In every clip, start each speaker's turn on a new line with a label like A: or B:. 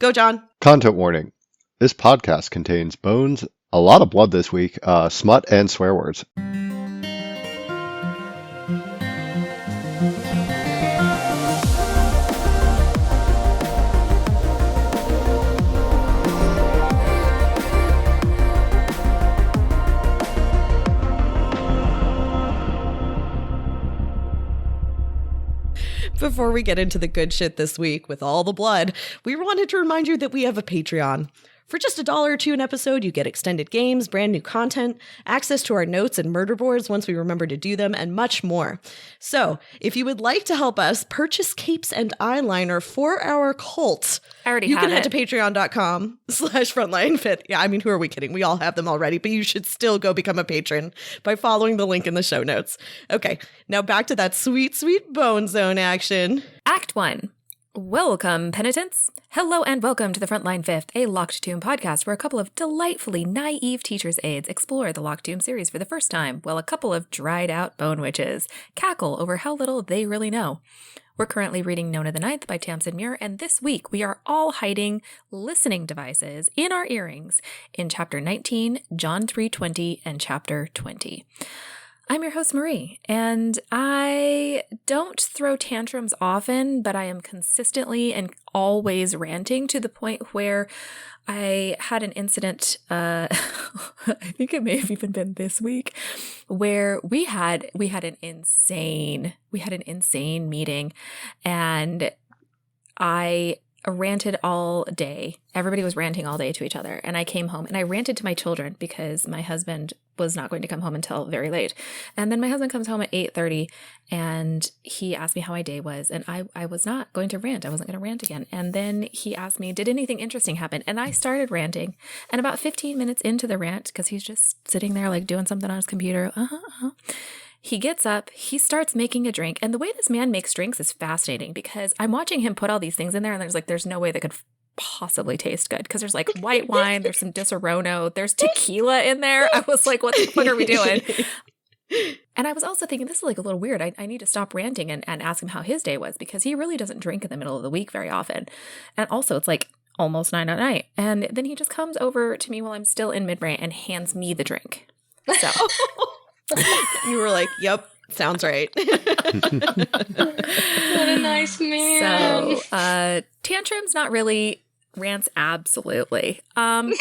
A: Go, John.
B: Content warning. This podcast contains bones, a lot of blood this week, smut, and swear words.
A: Before we get into the good shit this week with all the blood, we wanted to remind you that we have a Patreon. For just $1 or $2 an episode, you get extended games, brand new content, access to our notes and murder boards once we remember to do them, and much more. So, if you would like to help us purchase capes and eyeliner for our cult, you can head to patreon.com/frontlinefifth. Yeah, I mean, who are we kidding? We all have them already, but you should still go become a patron by following the link in the show notes. Okay, now back to that sweet, sweet Bone Zone action.
C: Act 1. Welcome, penitents. Hello and welcome to the Frontline Fifth, a Locked Tomb podcast where a couple of delightfully naive teacher's aides explore the Locked Tomb series for the first time, while a couple of dried-out bone witches cackle over how little they really know. We're currently reading Nona the Ninth by Tamsin Muir, and this week we are all hiding listening devices in our earrings in Chapter 19, John 3:20, and Chapter 20. I'm your host, Marie, and I don't throw tantrums often, but I am consistently and always ranting to the point where I had an incident, I think it may have even been this week, where we had an insane meeting, and I ranted all day. Everybody was ranting all day to each other. And I came home and I ranted to my children because my husband was not going to come home until very late. And then my husband comes home at 8:30 and he asked me how my day was. And I was not going to rant. I wasn't going to rant again. And then he asked me, did anything interesting happen? And I started ranting. And about 15 minutes into the rant, because he's just sitting there like doing something on his computer, he gets up, he starts making a drink, and the way this man makes drinks is fascinating because I'm watching him put all these things in there, and there's no way that could possibly taste good because there's like white wine, there's some Disaronno, there's tequila in there. I was like, what the fuck are we doing? And I was also thinking, this is like a little weird. I need to stop ranting and ask him how his day was because he really doesn't drink in the middle of the week very often. And also it's like almost 9 at night. And then he just comes over to me while I'm still in mid-rant and hands me the drink. So...
A: You were like, yep, sounds right.
D: What a nice man.
C: So, tantrums, not really. Rants, absolutely. I'm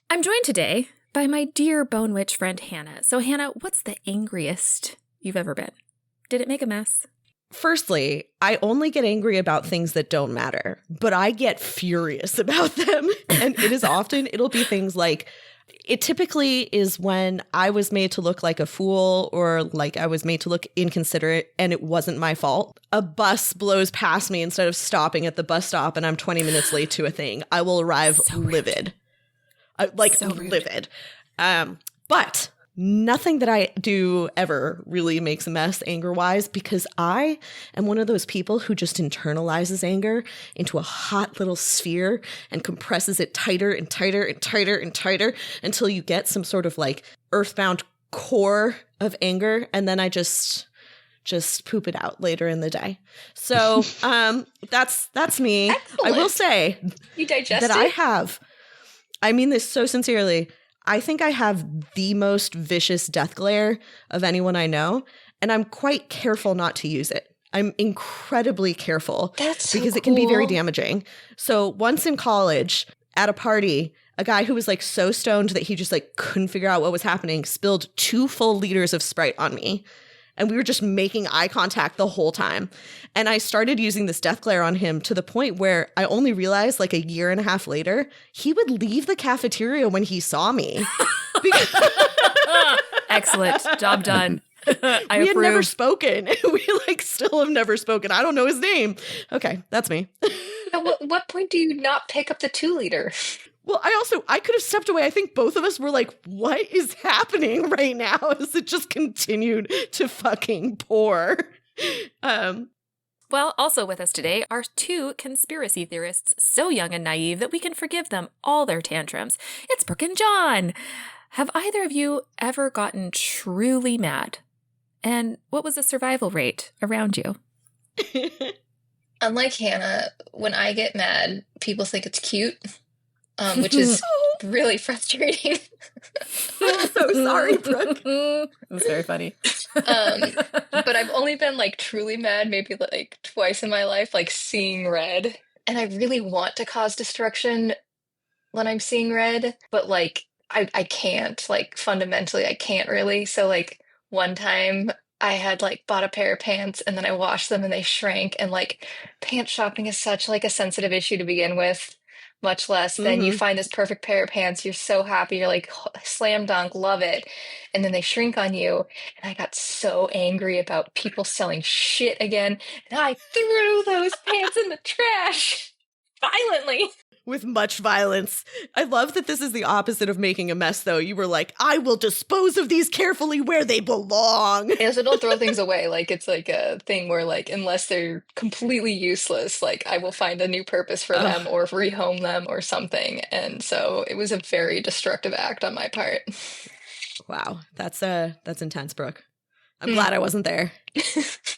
C: joined today by my dear bone witch friend, Hannah. So, Hannah, what's the angriest you've ever been? Did it make a mess?
A: Firstly, I only get angry about things that don't matter, but I get furious about them. And it'll be things like, it typically is when I was made to look like a fool or like I was made to look inconsiderate and it wasn't my fault. A bus blows past me instead of stopping at the bus stop and I'm 20 minutes late to a thing. I will arrive livid. Livid. But nothing that I do ever really makes a mess anger-wise because I am one of those people who just internalizes anger into a hot little sphere and compresses it tighter and tighter and tighter and tighter until you get some sort of like earthbound core of anger, and then I just poop it out later in the day. So that's me.
D: Excellent.
A: I will say
D: you digest
A: that I mean this so sincerely, I think I have the most vicious death glare of anyone I know, and I'm quite careful not to use it. I'm incredibly careful because it can be very damaging. So once in college, at a party, a guy who was like so stoned that he just like couldn't figure out what was happening spilled 2 full liters of Sprite on me. And we were just making eye contact the whole time. And I started using this death glare on him to the point where I only realized like a year and a half later, he would leave the cafeteria when he saw me.
C: Excellent. Job done.
A: We had never spoken. We like still have never spoken. I don't know his name. Okay, that's me.
D: At what point do you not pick up the 2-liter?
A: Well, I could have stepped away. I think both of us were like, what is happening right now? As it just continued to fucking pour.
C: Well, also with us today are 2 conspiracy theorists so young and naive that we can forgive them all their tantrums. It's Brooke and John. Have either of you ever gotten truly mad? And what was the survival rate around you?
D: Unlike Hannah, when I get mad, people think it's cute, which is really frustrating.
A: I'm so sorry, Brooke.
C: That's very funny.
D: But I've only been like truly mad maybe like twice in my life, like seeing red. And I really want to cause destruction when I'm seeing red, but like I can't. Like fundamentally, I can't really. So like one time I had like bought a pair of pants and then I washed them and they shrank. And like pants shopping is such like a sensitive issue to begin with. Much less then you find this perfect pair of pants. You're so happy. You're like, slam dunk, love it. And then they shrink on you. And I got so angry about people selling shit again. And I threw those pants in the trash violently.
A: With much violence. I love that this is the opposite of making a mess, though. You were like, I will dispose of these carefully where they belong.
D: Yeah, so don't throw things away. Like, it's like a thing where, like, unless they're completely useless, like, I will find a new purpose for them or rehome them or something. And so it was a very destructive act on my part.
A: Wow, that's intense, Brooke. I'm glad I wasn't there.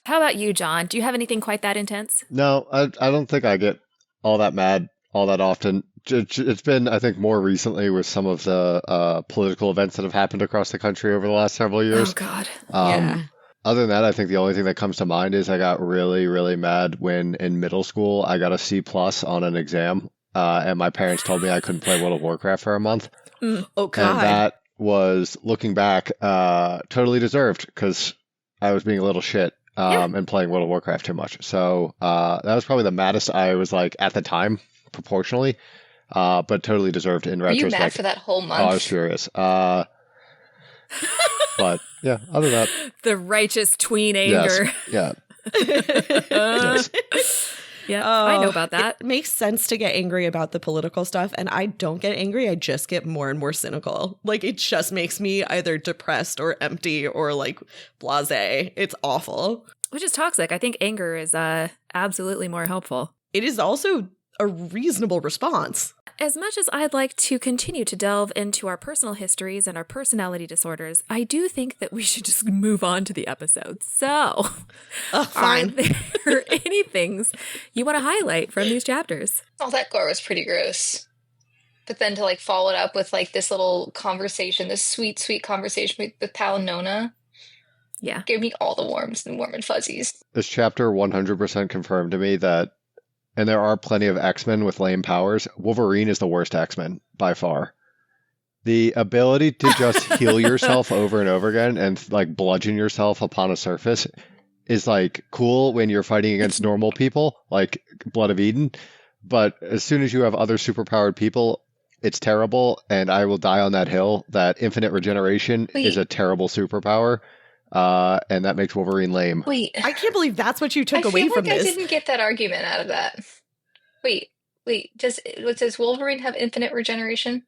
C: How about you, John? Do you have anything quite that intense?
B: No, I don't think I get all that mad all that often. It's been, I think, more recently with some of the political events that have happened across the country over the last several years.
C: Oh, God.
A: Yeah.
B: Other than that, I think the only thing that comes to mind is I got really, really mad when in middle school I got a C+ on an exam, and my parents told me I couldn't play World of Warcraft for a month.
A: Oh, God.
B: And that was, looking back, totally deserved because I was being a little shit and playing World of Warcraft too much. So that was probably the maddest I was like at the time, proportionally, but totally deserved in
D: Were you
B: retrospect.
D: mad for that whole month?
B: Oh, I was furious. But yeah, other than that,
C: The righteous tween anger.
B: yes, yeah, yes.
C: Yeah, I know about that.
A: It makes sense to get angry about the political stuff, and I don't get angry. I just get more and more cynical. Like, it just makes me either depressed or empty or like blasé. It's awful.
C: Which is toxic. I think anger is absolutely more helpful.
A: It is also a reasonable response.
C: As much as I'd like to continue to delve into our personal histories and our personality disorders, I do think that we should just move on to the episode. So,
A: Fine.
C: are there any things you want to highlight from these chapters?
D: Oh, that gore was pretty gross. But then to like follow it up with like this little conversation, this sweet, sweet conversation with Pal and Nona,
C: Yeah.
D: gave me all the warm and fuzzies.
B: This chapter 100% confirmed to me that, and there are plenty of X-Men with lame powers, Wolverine is the worst X-Men by far. The ability to just heal yourself over and over again and like bludgeon yourself upon a surface is like cool when you're fighting against normal people, like Blood of Eden. But as soon as you have other superpowered people, it's terrible. And I will die on that hill that infinite regeneration is a terrible superpower. And that makes Wolverine lame.
D: Wait,
A: I can't believe that's what you took
D: I
A: away
D: feel
A: from
D: like I
A: this.
D: didn't get that argument out of that. Wait, does Wolverine have infinite regeneration?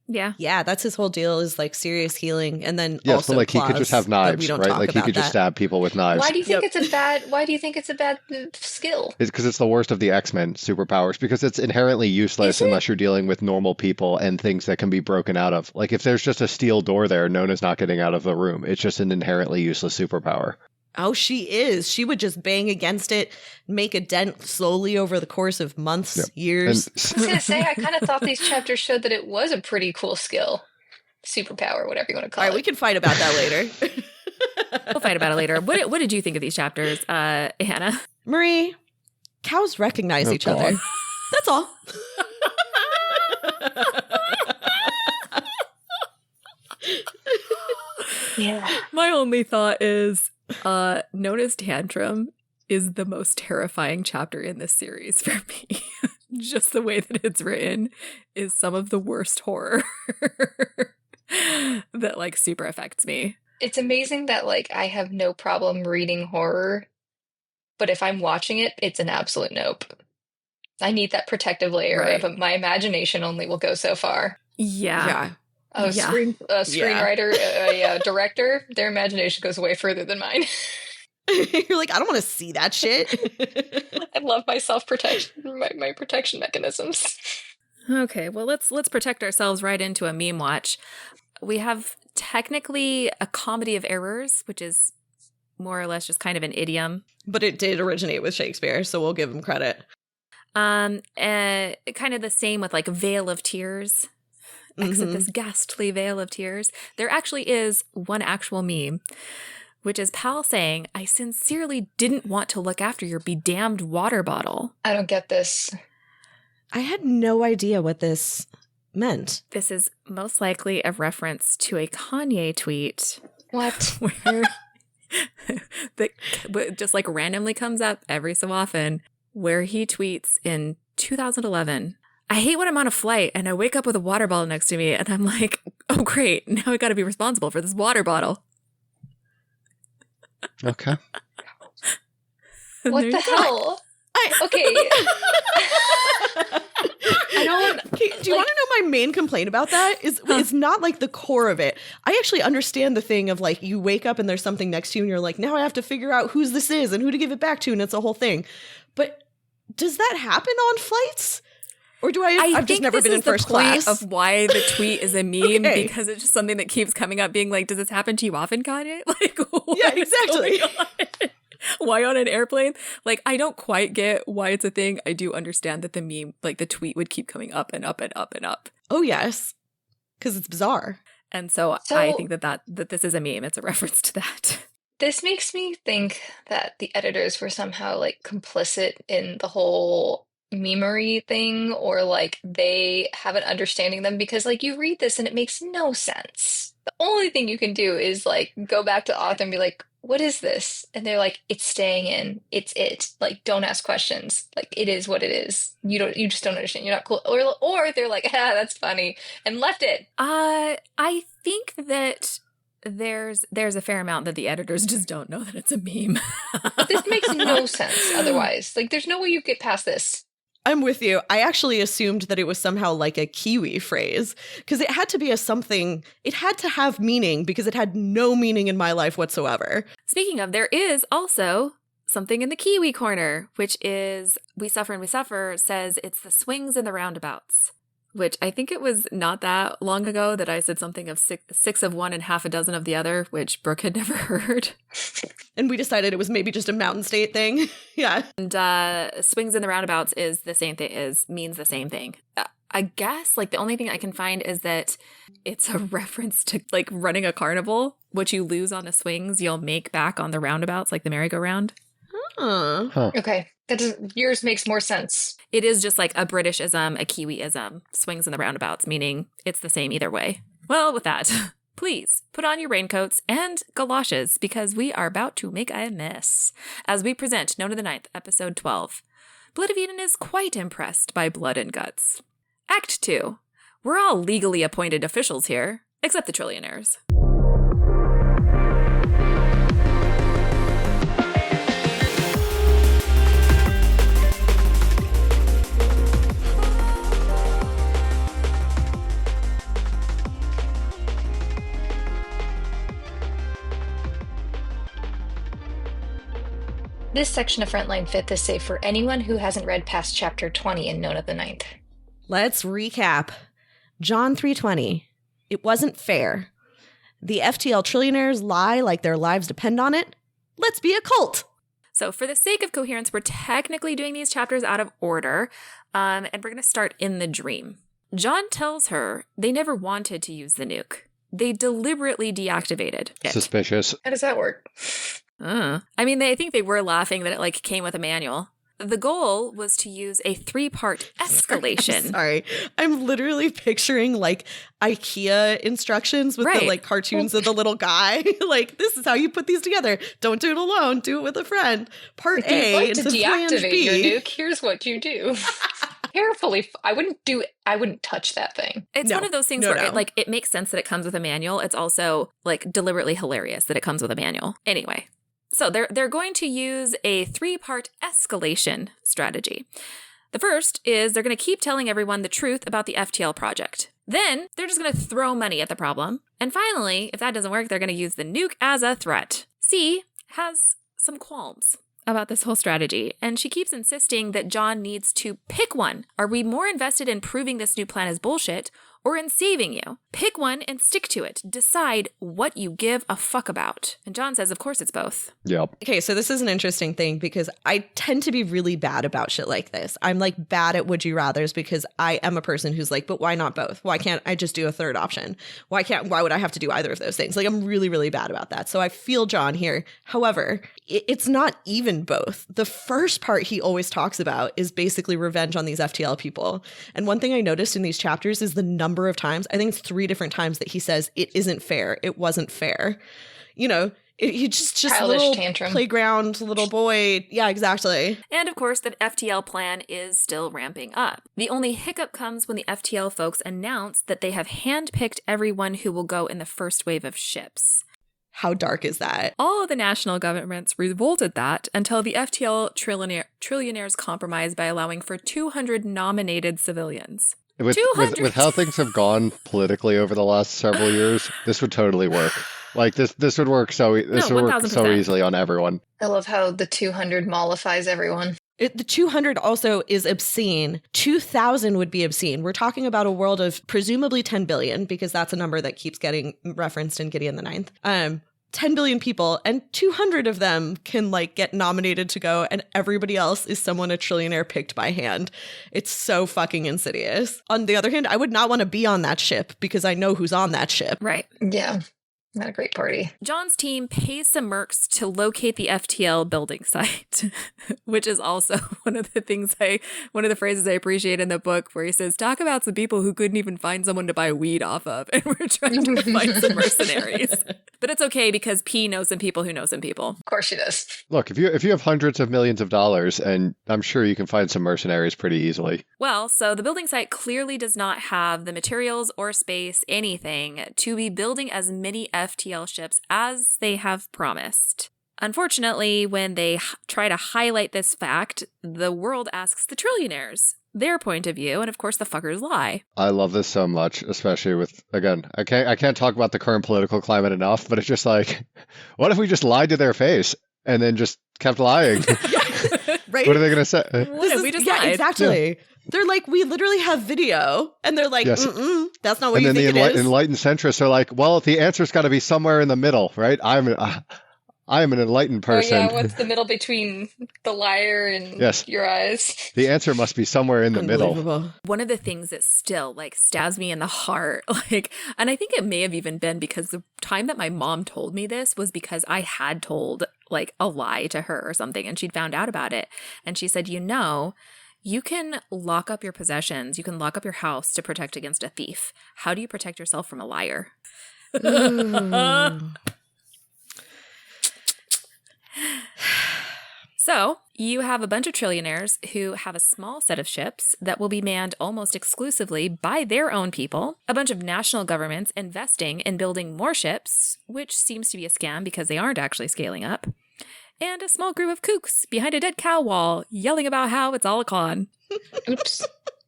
C: Yeah.
A: Yeah, that's his whole deal, is like serious healing, and then
B: Yes,
A: also
B: but like he could
A: claws,
B: just have
A: but
B: knives,
A: we don't
B: right?
A: talk
B: Like he
A: about
B: could just
A: that.
B: stab people with knives.
D: Why do you think it's a bad? Why do you think it's a bad skill?
B: It's because it's the worst of the X-Men superpowers, because it's inherently useless
D: Is it?
B: unless you're dealing with normal people and things that can be broken out of. Like if there's just a steel door there, Nona's not getting out of the room. It's just an inherently useless superpower.
A: Oh, she is. She would just bang against it, make a dent slowly over the course of months,
B: Yep.
A: years.
D: I was gonna say, I kind of thought these chapters showed that it was a pretty cool skill, superpower, whatever you want to call
A: All
D: it.
A: right, we can fight about that later.
C: We'll fight about it later. What did you think of these chapters, Hannah?
A: Marie, cows recognize
B: Oh,
A: each
B: God.
A: other. That's all.
D: Yeah.
C: My only thought is Nona's tantrum is the most terrifying chapter in this series for me. Just the way that it's written is some of the worst horror that like super affects me.
D: It's amazing that like I have no problem reading horror, but if I'm watching it, it's an absolute nope. I need that protective layer
C: Right.
D: of my imagination only will go so far.
C: Yeah.
D: A
C: Yeah.
D: screenwriter, a director, their imagination goes way further than mine.
A: You're like, I don't want to see that shit.
D: I love my self-protection, my protection mechanisms.
C: Okay, well let's protect ourselves right into a meme watch. We have technically a comedy of errors, which is more or less just kind of an idiom.
A: But it did originate with Shakespeare, so we'll give him credit.
C: Kind of the same with like veil of tears. Exit this ghastly veil of tears. There actually is one actual meme, which is Pal saying, "I sincerely didn't want to look after your bedamned water bottle."
D: I don't get this.
A: I had no idea what this meant.
C: This is most likely a reference to a Kanye tweet.
D: What?
C: Where that just like randomly comes up every so often, where he tweets in 2011, "I hate when I'm on a flight and I wake up with a water bottle next to me and I'm like, oh great, now I got to be responsible for this water bottle."
B: Okay.
D: What the hell? Okay. I don't.
A: Okay, do you want to know my main complaint about that? It's not like the core of it. I actually understand the thing of like you wake up and there's something next to you and you're like, now I have to figure out whose this is and who to give it back to, and it's a whole thing. But does that happen on flights? Or do I've just never been in first class?
C: Of why the tweet is a meme, because it's just something that keeps coming up being like, does this happen to you often, Kanye? Like,
A: yeah, exactly.
C: Why on an airplane? Like, I don't quite get why it's a thing. I do understand that the meme, like the tweet would keep coming up and up and up and up.
A: Oh, yes. Because it's bizarre.
C: And so I think that this is a meme. It's a reference to that.
D: This makes me think that the editors were somehow like complicit in the whole memery thing, or like they have an understanding of them, because like you read this and it makes no sense. The only thing you can do is like go back to the author and be like, what is this? And they're like, it's staying in. It's it. Like, don't ask questions. Like, it is what it is. You just don't understand. You're not cool. Or they're like, that's funny, and left it.
C: I think that there's a fair amount that the editors just don't know that it's a meme.
D: This makes no sense otherwise. Like, there's no way you get past this.
A: I'm with you. I actually assumed that it was somehow like a Kiwi phrase, because it had to be something, it had to have meaning, because it had no meaning in my life whatsoever.
C: Speaking of, there is also something in the Kiwi corner, which is We Suffer and We Suffer says it's the swings and the roundabouts, which I think it was not that long ago that I said something of six of one and half a dozen of the other, which Brooke had never heard.
A: And we decided it was maybe just a Mountain State thing. Yeah.
C: And swings and the roundabouts is the same thing, means the same thing. I guess like the only thing I can find is that it's a reference to like running a carnival. What you lose on the swings, you'll make back on the roundabouts, like the merry-go-round.
B: Huh.
D: Okay. Yours makes more sense.
C: It is just like a Britishism, a Kiwiism, swings and the roundabouts, meaning it's the same either way. Well, with that, please put on your raincoats and galoshes, because we are about to make a mess as we present Nona the Ninth, episode 12. Blood of Eden is quite impressed by blood and guts. Act 2. We're all legally appointed officials here, except the trillionaires.
D: This section of Frontline Fifth is safe for anyone who hasn't read past chapter 20 in Nona the Ninth.
A: Let's recap. John 3:20. It wasn't fair. The FTL trillionaires lie like their lives depend on it. Let's be a cult.
C: So for the sake of coherence, we're technically doing these chapters out of order, and we're going to start in the dream. John tells her they never wanted to use the nuke. They deliberately deactivated it.
B: Suspicious.
D: How does that work?
C: I mean, I think they were laughing that it like came with a manual. The goal was to use a 3-part escalation.
A: Sorry. I'm literally picturing like IKEA instructions with the like cartoons of the little guy. Like, this is how you put these together. Don't do it alone. Do it with a friend. Part
D: If
A: A,
D: you'd like
A: it's
D: to
A: a flange
D: deactivate
A: B.
D: your nuke, here's what you do. Carefully. I wouldn't touch that thing.
C: It's one of those things where it makes sense that it comes with a manual. It's also like deliberately hilarious that it comes with a manual. Anyway. So they're going to use a 3-part escalation strategy. The first is they're going to keep telling everyone the truth about the FTL project. Then they're just going to throw money at the problem. And finally, if that doesn't work, they're going to use the nuke as a threat. C has some qualms about this whole strategy, and she keeps insisting that John needs to pick one. Are we more invested in proving this new plan is bullshit, or in saving you? Pick one and stick to it. Decide what you give a fuck about. And John says, of course it's both.
B: Yep.
A: Okay, so this is an interesting thing because I tend to be really bad about shit like this. I'm like bad at would you rathers because I am a person who's like, but why not both? Why can't I just do a third option? Why would I have to do either of those things? Like I'm really, really bad about that. So I feel John here. However, it's not even both. The first part he always talks about is basically revenge on these FTL people. And one thing I noticed in these chapters is the number of times, I think it's 3 different times that he says, it isn't fair. It wasn't fair. You know, he just
D: Childish
A: little
D: tantrum.
A: Playground, little boy. Yeah, exactly.
C: And of course, the FTL plan is still ramping up. The only hiccup comes when the FTL folks announce that they have handpicked everyone who will go in the first wave of ships.
A: How dark is that?
C: All of the national governments revolted that until the FTL trillionaires compromised by allowing for 200 nominated civilians.
B: With how things have gone politically over the last several years, this would totally work. Like this would work so would work so easily on everyone.
D: I love how the 200 mollifies everyone.
A: The 200 also is obscene. 2,000 would be obscene. We're talking about a world of presumably 10 billion, because that's a number that keeps getting referenced in Gideon the Ninth. 10 billion people, and 200 of them can like get nominated to go, and everybody else is someone a trillionaire picked by hand. It's so fucking insidious. On the other hand, I would not want to be on that ship because I know who's on that ship.
C: Right.
D: Yeah. Not a great party.
C: John's team pays some mercs to locate the FTL building site, which is also one of the phrases I appreciate in the book where he says, talk about some people who couldn't even find someone to buy weed off of, and we're trying to find some mercenaries. But it's okay because P knows some people who know some people.
D: Of course she does.
B: Look, if you have hundreds of millions of dollars, and I'm sure you can find some mercenaries pretty easily.
C: Well, so the building site clearly does not have the materials or space, anything, to be building as many FTL ships as they have promised. Unfortunately, when they try to highlight this fact, the world asks the trillionaires their point of view, and of course the fuckers lie.
B: I love this so much, especially with, again, I can't talk about the current political climate enough, but it's just like, what if we just lied to their face and then just kept lying?
A: Right?
B: What are they going to say?
C: What if we just lied?
A: Exactly.
B: Yeah.
A: They're like, we literally have video. And they're like,
B: Yes.
A: That's not what
B: And
A: you
B: then
A: think
B: the
A: it is.
B: enlightened centrists are like, well, the answer's got to be somewhere in the middle, right? I am an enlightened person.
D: Oh yeah, what's the middle between the liar and
B: Yes.
D: your eyes?
B: The answer must be somewhere in the middle.
A: Unbelievable.
C: One of the things that still like stabs me in the heart, and I think it may have even been because the time that my mom told me this was because I had told like a lie to her or something, and she'd found out about it. And she said, you can lock up your possessions, you can lock up your house to protect against a thief. How do you protect yourself from a liar? So, you have a bunch of trillionaires who have a small set of ships that will be manned almost exclusively by their own people, a bunch of national governments investing in building more ships, which seems to be a scam because they aren't actually scaling up, and a small group of kooks behind a dead cow wall yelling about how it's all a con.
D: Oops.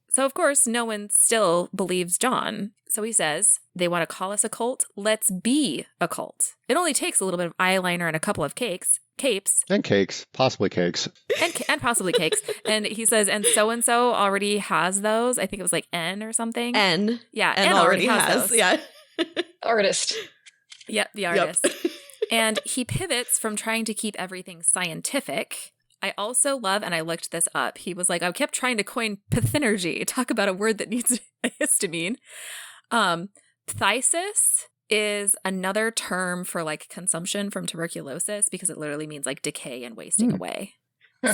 C: So, of course, no one still believes John. So he says, they want to call us a cult? Let's be a cult. It only takes a little bit of eyeliner and a couple of capes.
B: And cakes, possibly cakes.
C: And possibly cakes. And he says, and so already has those. I think it was like N or something.
A: N.
C: Yeah,
A: N already has.
C: those.
A: Yeah.
D: Artist.
C: Yep, the artist. And he pivots from trying to keep everything scientific. I also love, and I looked this up, he was like, I kept trying to coin pathenergy. Talk about a word that needs a histamine. Phthisis is another term for like consumption from tuberculosis because it literally means like decay and wasting away.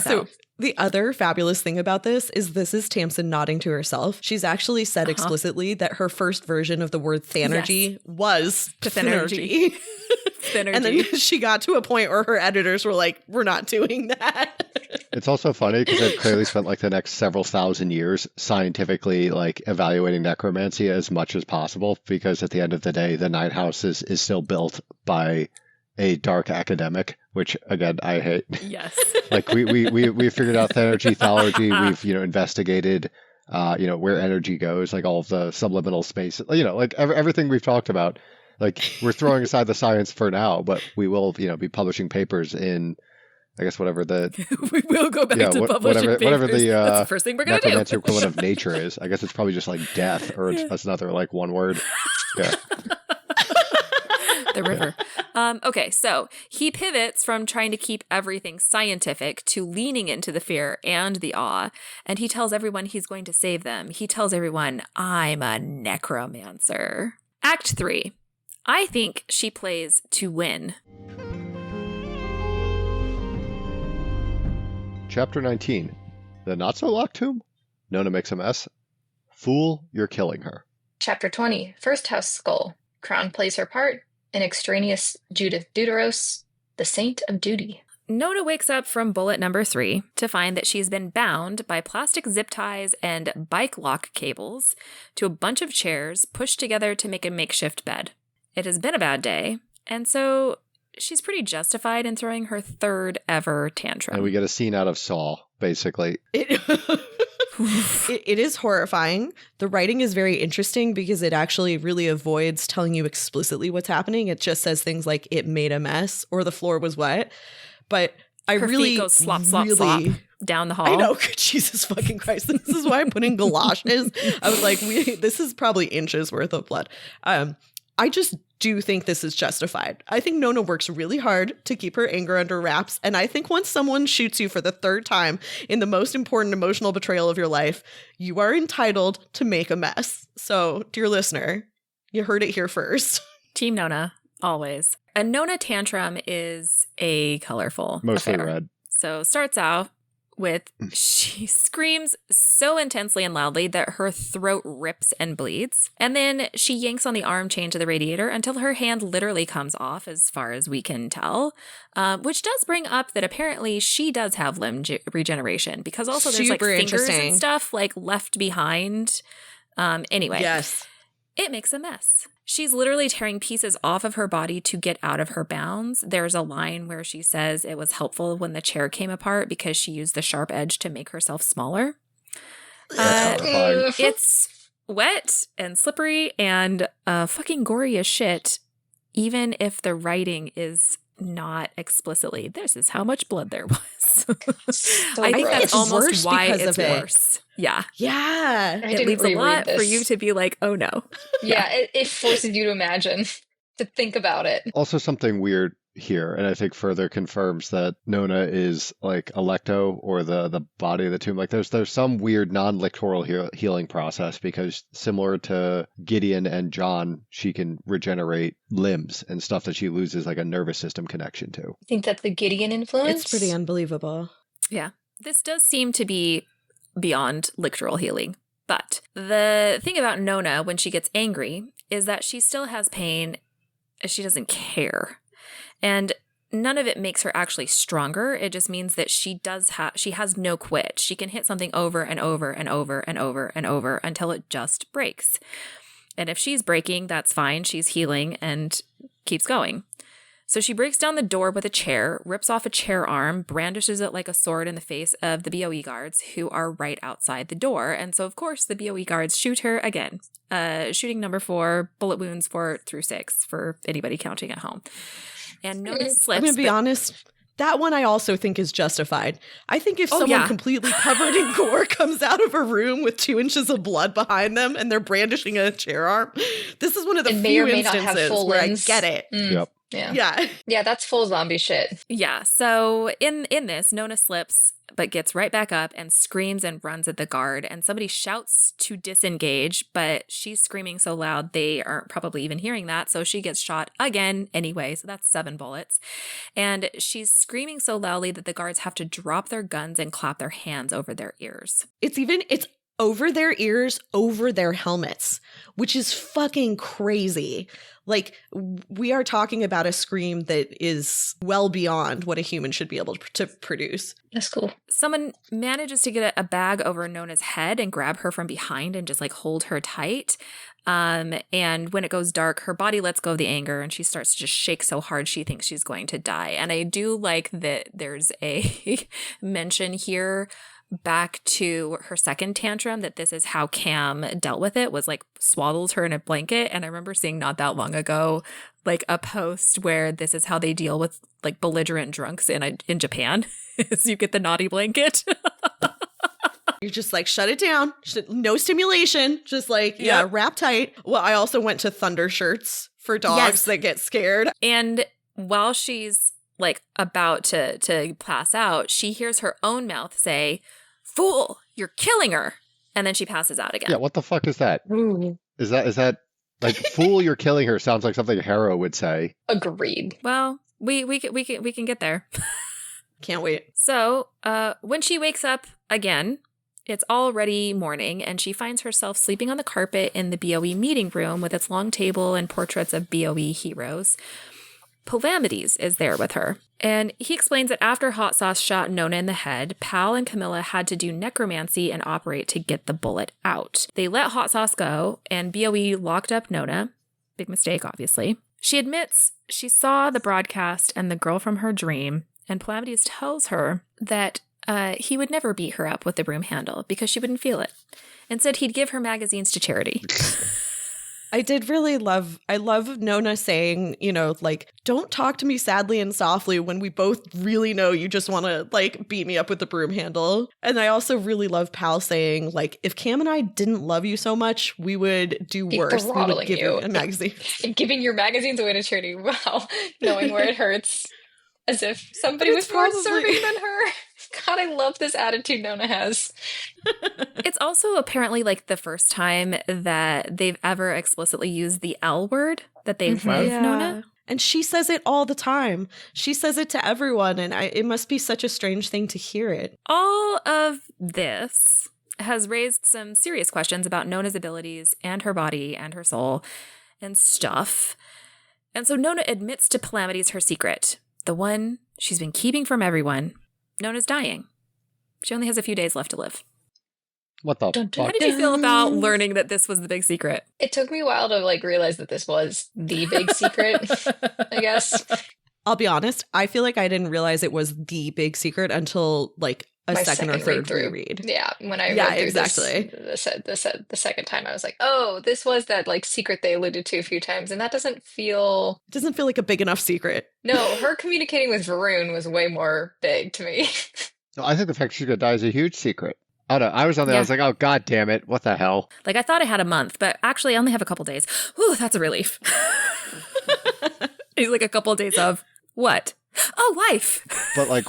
A: So the other fabulous thing about this is Tamsin nodding to herself. She's actually said explicitly that her first version of the word thanergy was pathenergy. And then she got to a point where her editors were like, we're not doing that.
B: It's also funny because they've clearly spent like the next several thousand years scientifically like evaluating necromancy as much as possible, because at the end of the day, the Night House is still built by a dark academic, which again, I hate.
C: Yes.
B: Like we figured out energy thology. We've, investigated, where energy goes, like all of the subliminal space, like everything we've talked about. Like we're throwing aside the science for now, but we will, be publishing papers in I guess whatever the
C: We will go back to publishing
B: whatever
C: papers.
B: the
C: That's the first thing we're going to do.
B: necromancer equivalent of nature is. I guess it's probably just like death, or that's another like one word. Yeah.
C: The river. Okay, so he pivots from trying to keep everything scientific to leaning into the fear and the awe, and he tells everyone he's going to save them. He tells everyone, I'm a necromancer. Act 3. I think she plays to win.
B: Chapter 19. The not-so-locked tomb? Nona makes a mess. Fool, you're killing her.
D: Chapter 20. First house skull. Crown plays her part. An extraneous Judith Deuteros, the saint of duty.
C: Nona wakes up from bullet number 3 to find that she's been bound by plastic zip ties and bike lock cables to a bunch of chairs pushed together to make a makeshift bed. It has been a bad day, and so she's pretty justified in throwing her third ever tantrum.
B: And we get a scene out of Saw, basically.
A: It is horrifying. The writing is very interesting because it actually really avoids telling you explicitly what's happening. It just says things like it made a mess or the floor was wet. But I
C: Her
A: really
C: feet go slop, slop, slop down the hall.
A: I know, Jesus fucking Christ. This is why I'm putting galoshes. I was like, this is probably inches worth of blood. I just do think this is justified. I think Nona works really hard to keep her anger under wraps. And I think once someone shoots you for the third time in the most important emotional betrayal of your life, you are entitled to make a mess. So, dear listener, you heard it here first.
C: Team Nona, always. A Nona tantrum is a colorful
B: Mostly
C: affair.
B: red.
C: So starts out with she screams so intensely and loudly that her throat rips and bleeds. And then she yanks on the arm chain to the radiator until her hand literally comes off, as far as we can tell, which does bring up that apparently she does have limb regeneration, because also there's like
A: Super
C: fingers
A: interesting.
C: and stuff like left behind. Anyway,
A: Yes.
C: it makes a mess. She's literally tearing pieces off of her body to get out of her bounds. There's a line where she says it was helpful when the chair came apart because she used the sharp edge to make herself smaller.
B: That's horrifying.
C: It's wet and slippery and fucking gory as shit, even if the writing is not explicitly, this is how much blood there was.
D: So
C: I think
D: gross.
C: that's almost
A: worse
C: why
A: because
C: it's
A: of it.
C: worse. Yeah.
A: Yeah.
D: I
C: It
D: didn't
C: leaves a
D: reread
C: lot for
D: this.
C: you to be like, oh no.
D: Yeah, it forces you to imagine, to think about it.
B: Also something weird here, and I think further confirms that Nona is like Electo, or the body of the tomb. Like there's some weird non-lictoral healing process, because similar to Gideon and John, she can regenerate limbs and stuff that she loses like a nervous system connection to.
D: I think that's the Gideon influence.
A: It's pretty unbelievable.
C: Yeah. This does seem to be beyond lictoral healing. But the thing about Nona when she gets angry is that she still has pain. She doesn't care. And none of it makes her actually stronger. It just means that she has no quit. She can hit something over and over and over and over and over until it just breaks. And if she's breaking, that's fine. She's healing and keeps going. So she breaks down the door with a chair, rips off a chair arm, brandishes it like a sword in the face of the BOE guards who are right outside the door. And so, of course, the BOE guards shoot her again. Shooting number 4, bullet wounds 4 through 6 for anybody counting at home. And Nona slips.
A: I'm going to be honest. That one I also think is justified. I think if someone completely covered in gore comes out of a room with 2 inches of blood behind them and they're brandishing a chair arm, this is one of the few instances where I get it.
B: Yep.
D: Yeah, that's full zombie shit.
C: Yeah, so in this, Nona slips, but gets right back up and screams and runs at the guard, and somebody shouts to disengage, but she's screaming so loud they aren't probably even hearing that, so she gets shot again anyway, so that's 7 bullets. And she's screaming so loudly that the guards have to drop their guns and clap their hands over their ears.
A: It's over their ears, over their helmets, which is fucking crazy. Like, we are talking about a scream that is well beyond what a human should be able to produce.
D: That's cool.
C: Someone manages to get a bag over Nona's head and grab her from behind and just like hold her tight. And when it goes dark, her body lets go of the anger and she starts to just shake so hard she thinks she's going to die. And I do like that there's a mention here back to her second tantrum, that this is how Cam dealt with it, was like swaddles her in a blanket. And I remember seeing not that long ago, like a post where this is how they deal with like belligerent drunks in Japan, is you get the naughty blanket.
A: You just like shut it down. No stimulation. Just like,
C: Yep.
A: wrap tight. Well, I also went to thunder shirts for dogs
C: Yes.
A: that get scared.
C: And while she's like about to pass out, she hears her own mouth say, "Fool, you're killing her." And then she passes out again.
B: Yeah, what the fuck is that?
D: Ooh,
B: Is that like fool? You're killing her sounds like something Harrow would say.
D: agreed.
C: Well, we can get there.
A: Can't wait.
C: So, when she wakes up again, it's already morning, and she finds herself sleeping on the carpet in the BOE meeting room with its long table and portraits of BOE heroes. Palamides is there with her, and he explains that after Hot Sauce shot Nona in the head, Pal and Camilla had to do necromancy and operate to get the bullet out. They let Hot Sauce go, and BOE locked up Nona. Big mistake, obviously. She admits she saw the broadcast and the girl from her dream, and Palamides tells her that he would never beat her up with the broom handle because she wouldn't feel it. Instead, he'd give her magazines to charity.
A: I did really love Nona saying, like, don't talk to me sadly and softly when we both really know you just want to, like, beat me up with the broom handle. And I also really love Pal saying, like, if Cam and I didn't love you so much, we would do
D: Be
A: worse. We would
D: throttling
A: give
D: you.
A: you a magazine.
D: And giving your magazines away to charity. Wow. Knowing where it hurts. As if somebody
A: But
D: was
A: it's
D: more
A: probably-
D: serving than her. God, I love this attitude Nona has.
C: It's also apparently like the first time that they've ever explicitly used the L word, that they love Nona.
A: And she says it all the time. She says it to everyone, and it must be such a strange thing to hear it.
C: All of this has raised some serious questions about Nona's abilities and her body and her soul and stuff. And so Nona admits to Palamides her secret, the one she's been keeping from everyone. Nona's dying. She only has a few days left to live.
B: What the
D: Dun, dun,
C: How
B: fuck?
C: did you feel about learning that this was the big secret?
D: It took me a while to like realize that this was the big secret, I guess.
A: I'll be honest, I feel like I didn't realize it was the big secret until like a
D: My
A: second or
D: second
A: third
D: read-through.
A: reread.
D: Yeah, when I
A: Yeah,
D: read through
A: exactly.
D: the second time, I was like, oh, this was that like secret they alluded to a few times, and that doesn't feel.
A: It doesn't feel like a big enough secret.
D: No, her communicating with Varun was way more big to me.
B: No, I think the fact she's gonna die is a huge secret. I don't know. I was on there. I
C: Yeah.
B: was like, oh god damn it! What the hell?
C: Like, I thought I had a month, but actually I only have a couple days. Whew, that's a relief. He's like a couple of days of what? Oh, life.
B: But like,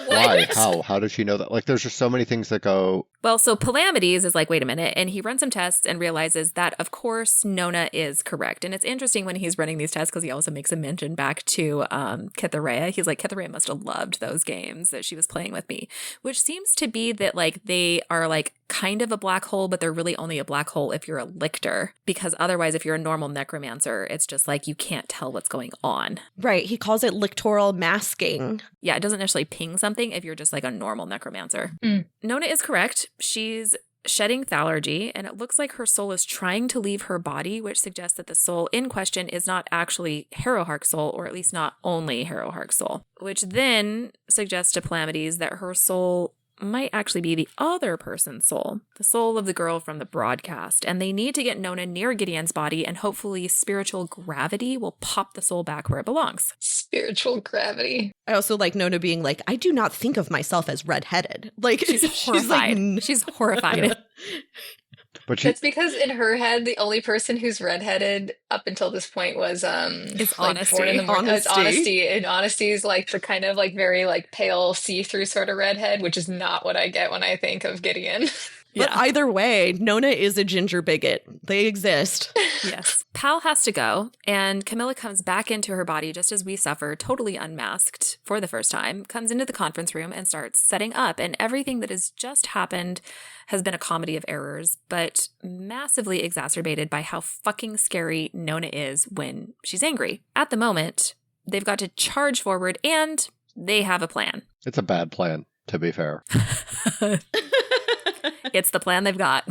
B: why? How does she know that? Like, there's just so many things that go.
C: Well, so Palamides is like, wait a minute. And he runs some tests and realizes that, of course, Nona is correct. And it's interesting when he's running these tests because he also makes a mention back to Kithareya. He's like, Kithareya must have loved those games that she was playing with me, which seems to be that like they are like kind of a black hole, but they're really only a black hole if you're a lictor, because otherwise, if you're a normal necromancer, it's just like you can't tell what's going on.
A: Right. He calls it lictoral masking.
C: Yeah, it doesn't necessarily ping something if you're just like a normal necromancer.
D: Mm.
C: Nona is correct. She's shedding thalargy, and it looks like her soul is trying to leave her body, which suggests that the soul in question is not actually Harrowhark's soul, or at least not only Harrowhark's soul, which then suggests to Palamides that her soul might actually be the other person's soul, the soul of the girl from the broadcast. And they need to get Nona near Gideon's body, and hopefully spiritual gravity will pop the soul back where it belongs.
D: Spiritual gravity.
A: I also like Nona being like, I do not think of myself as redheaded. Like
C: She's horrified.
A: like,
C: She's horrified.
B: But she,
D: That's because in her head, the only person who's redheaded up until this point was
C: It's
D: like,
C: Honesty.
D: Born in the Morning. It's
A: Honesty.
D: Honesty. And Honesty is like the kind of like very like pale see-through sort of redhead, which is not what I get when I think of Gideon.
A: But either way, Nona is a ginger bigot. They exist.
C: Yes. Pal has to go, and Camilla comes back into her body just as we suffer, totally unmasked for the first time, comes into the conference room and starts setting up. And everything that has just happened has been a comedy of errors, but massively exacerbated by how fucking scary Nona is when she's angry. At the moment, they've got to charge forward, and they have a plan.
B: it's a bad plan, to be fair.
C: It's the plan they've got.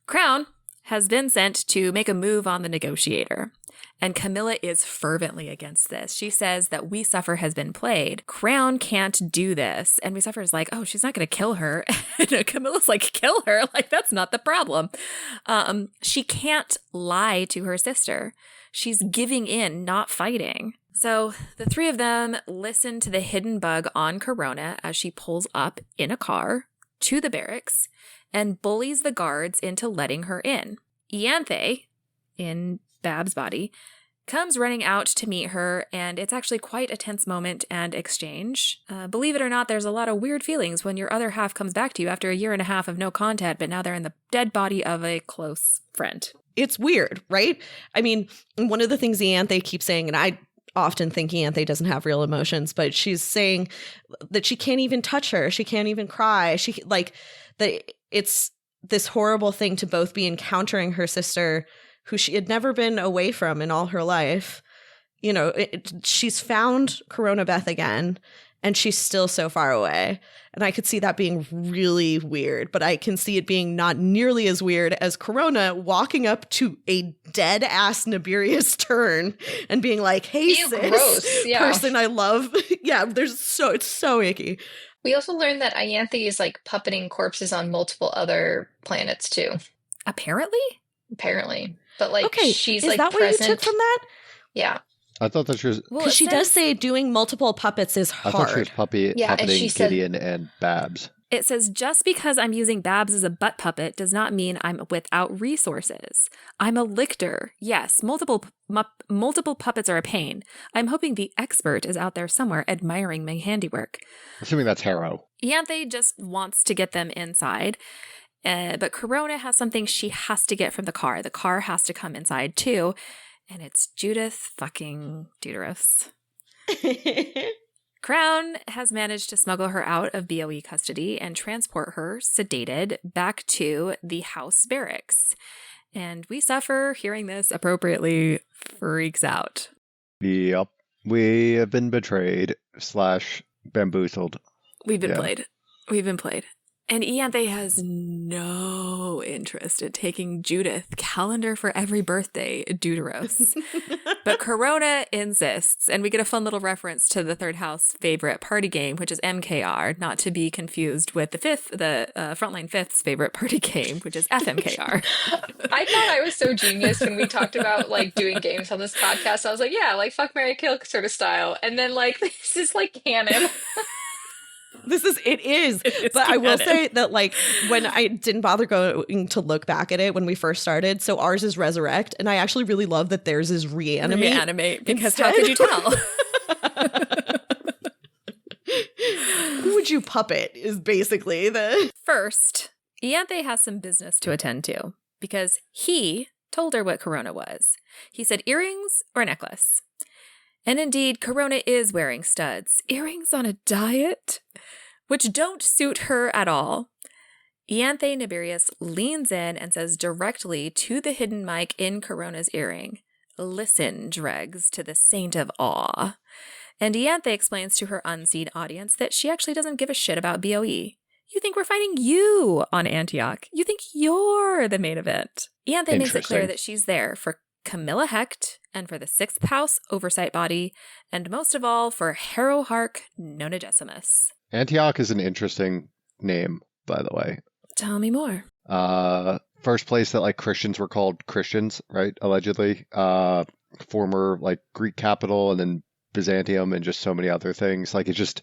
C: Crown has been sent to make a move on the negotiator. And Camilla is fervently against this. She says that We Suffer has been played. Crown can't do this. And We Suffer is like, oh, she's not going to kill her. And Camilla's like, kill her? Like, that's not the problem. She can't lie to her sister. She's giving in, not fighting. So the three of them listen to the hidden bug on Corona as she pulls up in a car to the barracks and bullies the guards into letting her in. Ianthe, in Bab's body, comes running out to meet her, and it's actually quite a tense moment and exchange. Believe it or not, there's a lot of weird feelings when your other half comes back to you after a year and a half of no contact, but now they're in the dead body of a close friend.
A: It's weird, right? I mean, one of the things Ianthe keeps saying, and I often think Ianthe doesn't have real emotions, but she's saying that she can't even touch her. She can't even cry. She like that it's this horrible thing to both be encountering her sister, who she had never been away from in all her life. You know, she's found Corona Beth again, and she's still so far away. And I could see that being really weird, but I can see it being not nearly as weird as Corona walking up to a dead ass Nibirius turn and being like, hey,
D: Ew,
A: sis,
D: gross. Yeah.
A: person I love. Yeah, it's so icky.
D: We also learned that Ianthe is like puppeting corpses on multiple other planets too.
C: Apparently?
D: But like she's
A: is
D: like
A: that
D: present.
A: what you took from that?
D: Yeah.
B: I thought that she was.
C: Well,
A: Because she does say doing multiple puppets is
B: I thought she was
A: hard.
D: Yeah, and she
B: puppeting
D: said-
B: Gideon and Babs.
C: It says, just because I'm using Babs as a butt puppet does not mean I'm without resources. I'm a lictor. Yes, multiple puppets are a pain. I'm hoping the expert is out there somewhere admiring my handiwork.
B: Assuming that's Harrow.
C: Ianthe just wants to get them inside, but Corona has something she has to get from the car. The car has to come inside too, and it's Judith fucking Deuteros. Crown has managed to smuggle her out of BOE custody and transport her, sedated, back to the house barracks. And We Suffer, hearing this appropriately, freaks out.
B: Yep. We have been betrayed / bamboozled.
C: We've been
B: Yeah.
C: played. We've been played. And Ianthe has no interest in taking Judith, calendar for every birthday, Deuteros. But Corona insists, and we get a fun little reference to the third house favorite party game, which is MKR, not to be confused with the Frontline Fifth's favorite party game, which is FMKR.
D: I thought I was so genius when we talked about like doing games on this podcast. I was like, yeah, like fuck, marry, kill sort of style. And then like this is like canon.
A: It is. But I will say that like when I didn't bother going to look back at it when we first started, so ours is resurrect, and I actually really love that theirs is reanimate.
C: Because
A: instead.
C: how could you tell?
A: Who would you puppet is basically the...
C: First, Ianthe has some business to attend to because he told her what Corona was. He said earrings or necklace. And indeed, Corona is wearing studs. Earrings on a diet? Which don't suit her at all. Ianthe Nibirius leans in and says directly to the hidden mic in Corona's earring, "Listen, dregs, to the saint of awe." And Ianthe explains to her unseen audience that she actually doesn't give a shit about BOE. You think we're fighting you on Antioch. You think you're the main event. Ianthe makes it clear that she's there for Camilla Hecht and for the Sixth House Oversight Body, and most of all for Harrow Hark Nonagesimus.
B: Antioch is an interesting name, by the way.
C: Tell me more.
B: First place that like Christians were called Christians, right? Allegedly. Former like Greek capital, and then Byzantium, and just so many other things. Like it's just.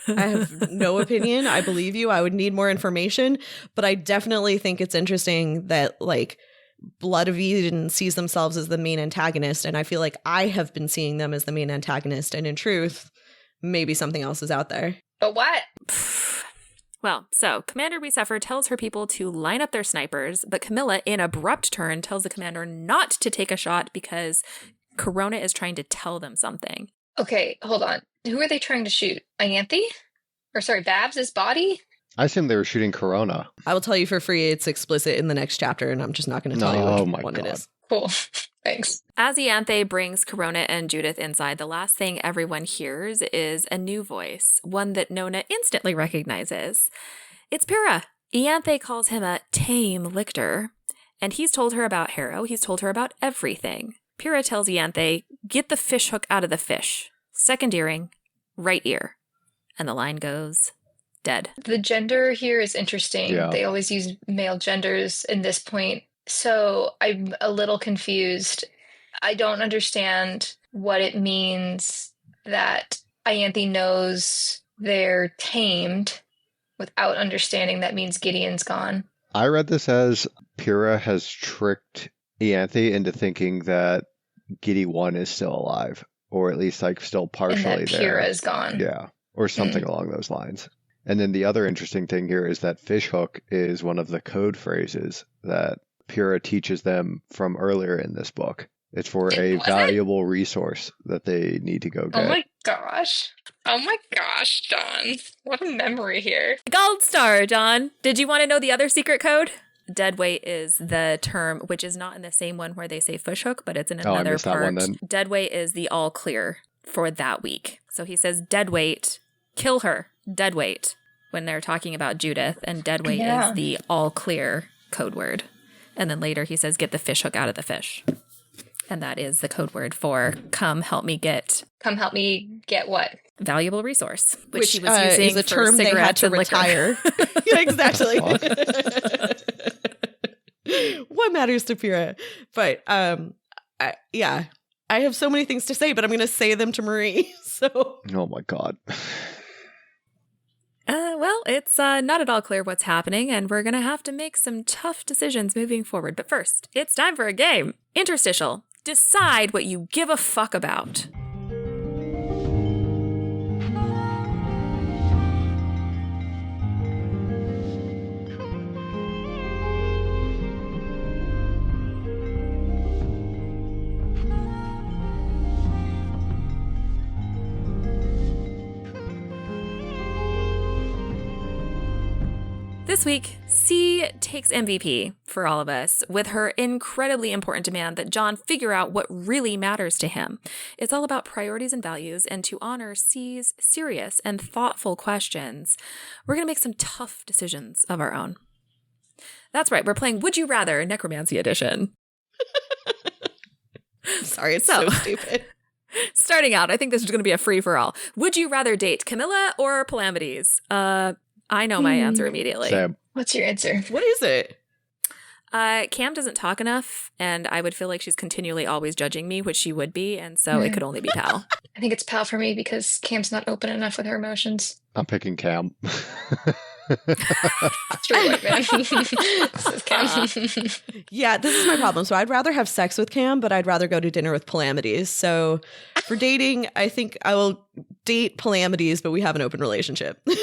A: I have no opinion. I believe you. I would need more information, but I definitely think it's interesting that like Blood of Eden sees themselves as the main antagonist, and I feel like I have been seeing them as the main antagonist, and in truth, maybe something else is out there.
D: But what?
C: Well, so Commander We Suffer tells her people to line up their snipers, but Camilla, in abrupt turn, tells the commander not to take a shot because Corona is trying to tell them something.
D: Okay, hold on. Who are they trying to shoot? Ianthe? Or sorry, Babs' body?
B: I assume they were shooting Corona.
A: I will tell you for free, it's explicit in the next chapter, and I'm just not going to tell you which one it is.
D: Cool. Thanks.
C: As Ianthe brings Corona and Judith inside, the last thing everyone hears is a new voice, one that Nona instantly recognizes. It's Pyrrha. Ianthe calls him a tame lictor, And he's told her about Harrow. He's told her about everything. Pyrrha tells Ianthe, get the fish hook out of the fish. Second earring, right ear. And the line goes, dead.
D: The gender here is interesting.
B: Yeah.
D: They always use male genders in this point. So I'm a little confused. I don't understand what it means that Ianthe knows they're tamed without understanding that means Gideon's gone.
B: I read this as Pyrrha has tricked Ianthe into thinking that Giddy 1 is still alive, or at least like still partially
D: And that
B: there.
D: Pyrrha's gone.
B: Yeah, or something along those lines. And then the other interesting thing here is that fishhook is one of the code phrases that Pyrrha teaches them from earlier in this book. It's for a valuable resource that they need to go get.
D: Oh my gosh. Oh my gosh, John. What a memory here.
C: Gold star, John. Did you want to know the other secret code? Deadweight is the term, which is not in the same one where they say fishhook, but it's in
B: I
C: another
B: missed that
C: part.
B: one then.
C: Deadweight is the all clear for that week. So he says deadweight, kill her, deadweight, when they're talking about Judith, and deadweight is the all clear code word. And then later he says get the fishhook out of the fish. And that is the code word for come help me get.
D: Come help me get what?
C: Valuable resource,
A: Which
C: he was using
A: is a
C: for
A: term they had
C: cigarettes
A: to
C: and liquor.
A: retire. Yeah, exactly. What matters to Pyrrha? But I have so many things to say, but I'm going to say them to Marie. So,
B: Oh my god.
C: Well, it's not at all clear what's happening, and we're going to have to make some tough decisions moving forward. But first, it's time for a game. Interstitial. Decide what you give a fuck about. This week, C takes MVP for all of us with her incredibly important demand that John figure out what really matters to him. It's all about priorities and values, and to honor C's serious and thoughtful questions, we're going to make some tough decisions of our own. That's right, we're playing Would You Rather Necromancy Edition.
A: sorry, it's so stupid.
C: Starting out, I think this is going to be a free-for-all. Would you rather date Camilla or Palamides? I know my answer immediately.
B: Sam.
D: What's your answer?
A: What is it?
C: Cam doesn't talk enough, and I would feel like she's continually always judging me, which she would be, and so it could only be Pal.
D: I think it's Pal for me because Cam's not open enough with her emotions.
B: I'm picking Cam.
D: Straight white man. This is Cam.
A: Yeah, this is my problem. So I'd rather have sex with Cam, but I'd rather go to dinner with Palamides. So for dating, I think I will date Palamides, but we have an open relationship.
D: Not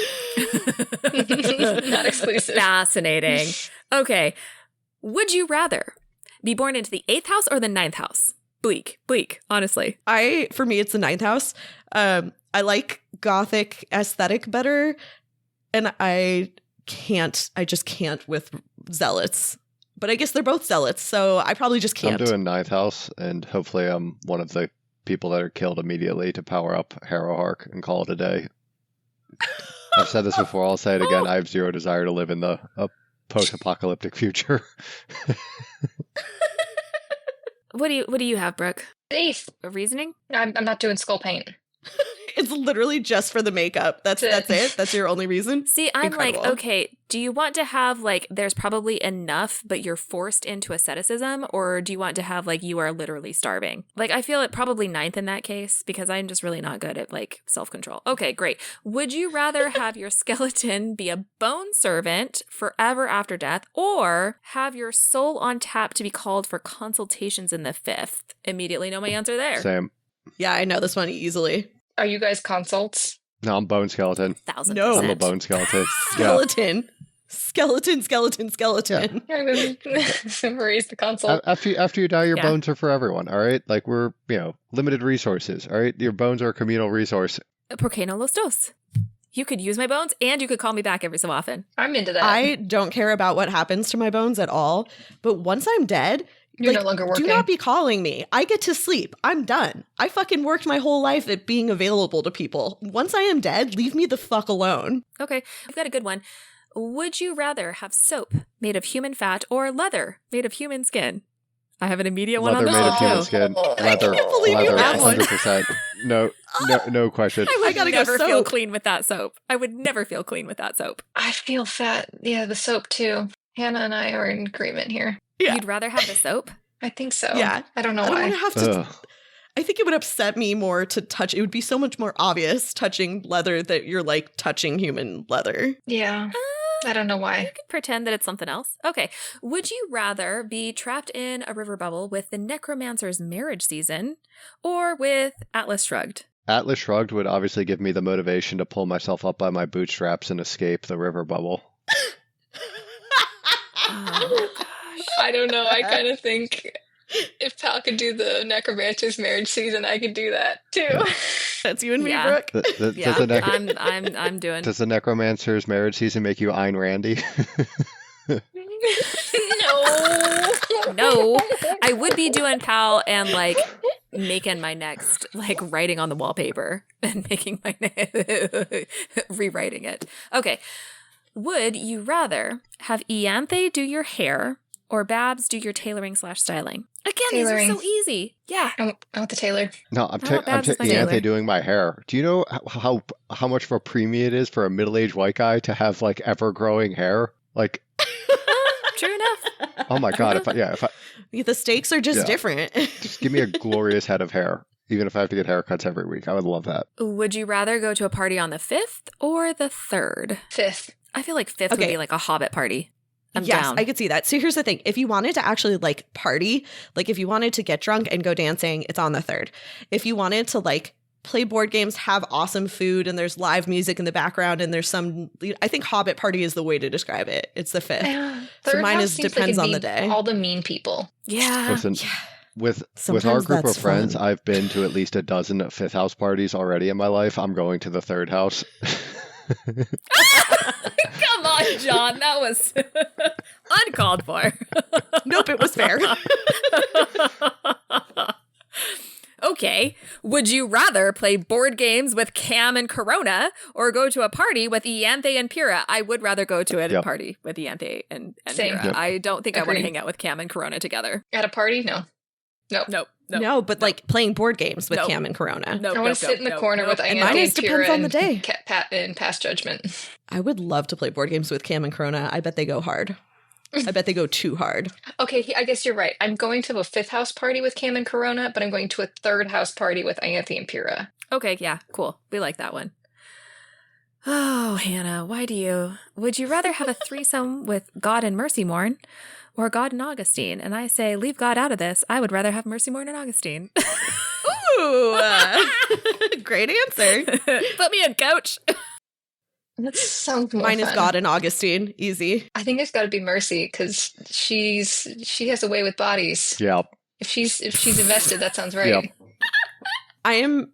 D: exclusive.
C: Fascinating. Okay. Would you rather be born into the 8th house or the 9th house? Bleak, honestly.
A: For me, it's the 9th house. I like gothic aesthetic better. And I just can't with zealots. But I guess they're both zealots, so I probably just can't.
B: I'm doing 9th house, and hopefully I'm one of the people that are killed immediately to power up Harrowhark and call it a day. I've said this before, I'll say it again. I have zero desire to live in a post-apocalyptic future.
C: What do you have, Brooke?
D: 8th.
C: A reasoning?
D: I'm not doing skull paint.
A: It's literally just for the makeup. That's it. That's your only reason.
C: See, I'm
A: Incredible.
C: like, okay, do you want to have there's probably enough, but you're forced into asceticism, or do you want to have you are literally starving? I feel it probably 9th in that case because I'm just really not good at self-control. Okay, great. Would you rather have your skeleton be a bone servant forever after death, or have your soul on tap to be called for consultations in the 5th? Immediately know my answer there.
B: Same.
A: Yeah, I know this one easily.
D: Are you guys consults?
B: No, I'm bone skeleton.
C: 1000%.
A: No.
B: I'm a bone skeleton.
A: Skeleton. Skeleton.
D: Yeah, Marie's the consult.
B: After you die, your
C: Yeah.
B: bones are for everyone, all right? We're, limited resources, all right? Your bones are a communal resource.
C: ¿Por qué no los dos? You could use my bones, and you could call me back every so often.
D: I'm into that.
A: I don't care about what happens to my bones at all, but once I'm dead,
D: You're no longer working.
A: do not be calling me. I get to sleep. I'm done. I fucking worked my whole life at being available to people. Once I am dead, leave me the fuck alone.
C: Okay, I've got a good one. Would you rather have soap made of human fat or leather made of human skin? I have an immediate one
B: Leather
C: on
B: made
C: this
B: of human
C: one, too.
B: skin.
A: I can't believe you
B: Leather,
A: asked.
B: 100%. No question.
C: I would
A: gotta go
C: never feel
A: soap.
C: clean with that soap. I would never feel clean with that soap.
D: I feel fat. Yeah, the soap too. Hannah and I are in agreement here.
A: Yeah.
C: You'd rather have the soap?
D: I think so.
A: Yeah.
D: I don't know
A: I don't
D: why.
A: want to have to.
B: Ugh.
A: I think it would upset me more to touch. It would be so much more obvious touching leather that you're like touching human leather.
D: Yeah. I don't know
C: You
D: why.
C: could pretend that it's something else. Okay. Would you rather be trapped in a river bubble with the necromancer's marriage season or with Atlas Shrugged?
B: Atlas Shrugged would obviously give me the motivation to pull myself up by my bootstraps and escape the river bubble.
C: Oh, gosh.
D: I don't know. I kind of think if Pal could do the necromancer's marriage season, I could do that too.
A: That's you and me,
C: Yeah.
A: Brooke.
C: Yeah,
B: Does, the
C: I'm doing.
B: does the necromancer's marriage season make you Ayn Randy?
D: No.
C: No, I would be doing Pal and like making my next, like writing on the wallpaper and making my rewriting it. Okay. Would you rather have Ianthe do your hair or Babs do your tailoring/styling? Again,
D: Tailoring.
C: these are so easy. Yeah.
D: I want the tailor.
B: No, I'm
C: Oh, Babs is my
B: Ianthe
C: tailor.
B: doing my hair. Do you know how much of a premium it is for a middle-aged white guy to have like ever-growing hair? Like,
C: True enough.
B: oh my god, if I
A: The stakes are just
B: Yeah.
A: different.
B: just give me a glorious head of hair, even if I have to get haircuts every week, I would love that.
C: Would you rather go to a party on the 5th or the 3rd?
D: 5th.
C: I feel like 5th would
A: Okay.
C: be like a Hobbit party. I'm
A: yes,
C: down.
A: I could see that. So here's the thing. If you wanted to actually like party, like if you wanted to get drunk and go dancing, it's on the 3rd. If you wanted to like play board games, have awesome food, and there's live music in the background, and there's some, I think Hobbit party is the way to describe it. It's the 5th. So
D: Third
A: mine
D: house
A: is
D: seems
A: depends
D: like
A: on
D: it'd
A: the
D: be
A: day.
D: All the mean people.
C: Yeah.
B: Listen,
A: Yeah.
B: with our
A: Sometimes
B: group of
A: that's
B: friends,
A: fun.
B: I've been to at least a dozen 5th house parties already in my life. I'm going to the 3rd house.
C: Come on, John. That was uncalled for.
A: Nope, it was fair.
C: Okay. Would you rather play board games with Cam and Corona or go to a party with Ianthe and Pyrrha? I would rather go to a
B: Yep.
C: party with Ianthe and
D: Same.
C: Pyrrha.
B: Yep.
C: I don't think I want to
D: Agreed.
C: hang out with Cam and Corona together.
D: At a party? No.
C: Nope.
A: No, but like playing board games with
C: Nope.
A: Cam and Corona.
C: Nope,
D: I want to sit in the corner with
A: And
D: Ianthe
A: mine
D: and
A: is depends
D: Pyrrha
A: on the day.
D: and Pat and Past Judgment.
A: I would love to play board games with Cam and Corona. I bet they go hard. I bet they go too hard.
D: Okay, I guess you're right. I'm going to a 5th house party with Cam and Corona, but I'm going to a 3rd house party with Ianthe and Pyrrha.
C: Okay, yeah, cool. We like that one. Oh, Hannah, would you rather have a threesome with God and Mercy Morn or God and Augustine? And I say, leave God out of this. I would rather have Mercy Morn and Augustine.
A: Ooh, great answer.
C: Put me in, coach.
D: That sounds more
A: Mine is
D: fun.
A: God and Augustine. Easy.
D: I think it's got to be Mercy because she has a way with bodies.
B: Yeah.
D: If she's invested, that sounds right.
B: Yep.
A: I am.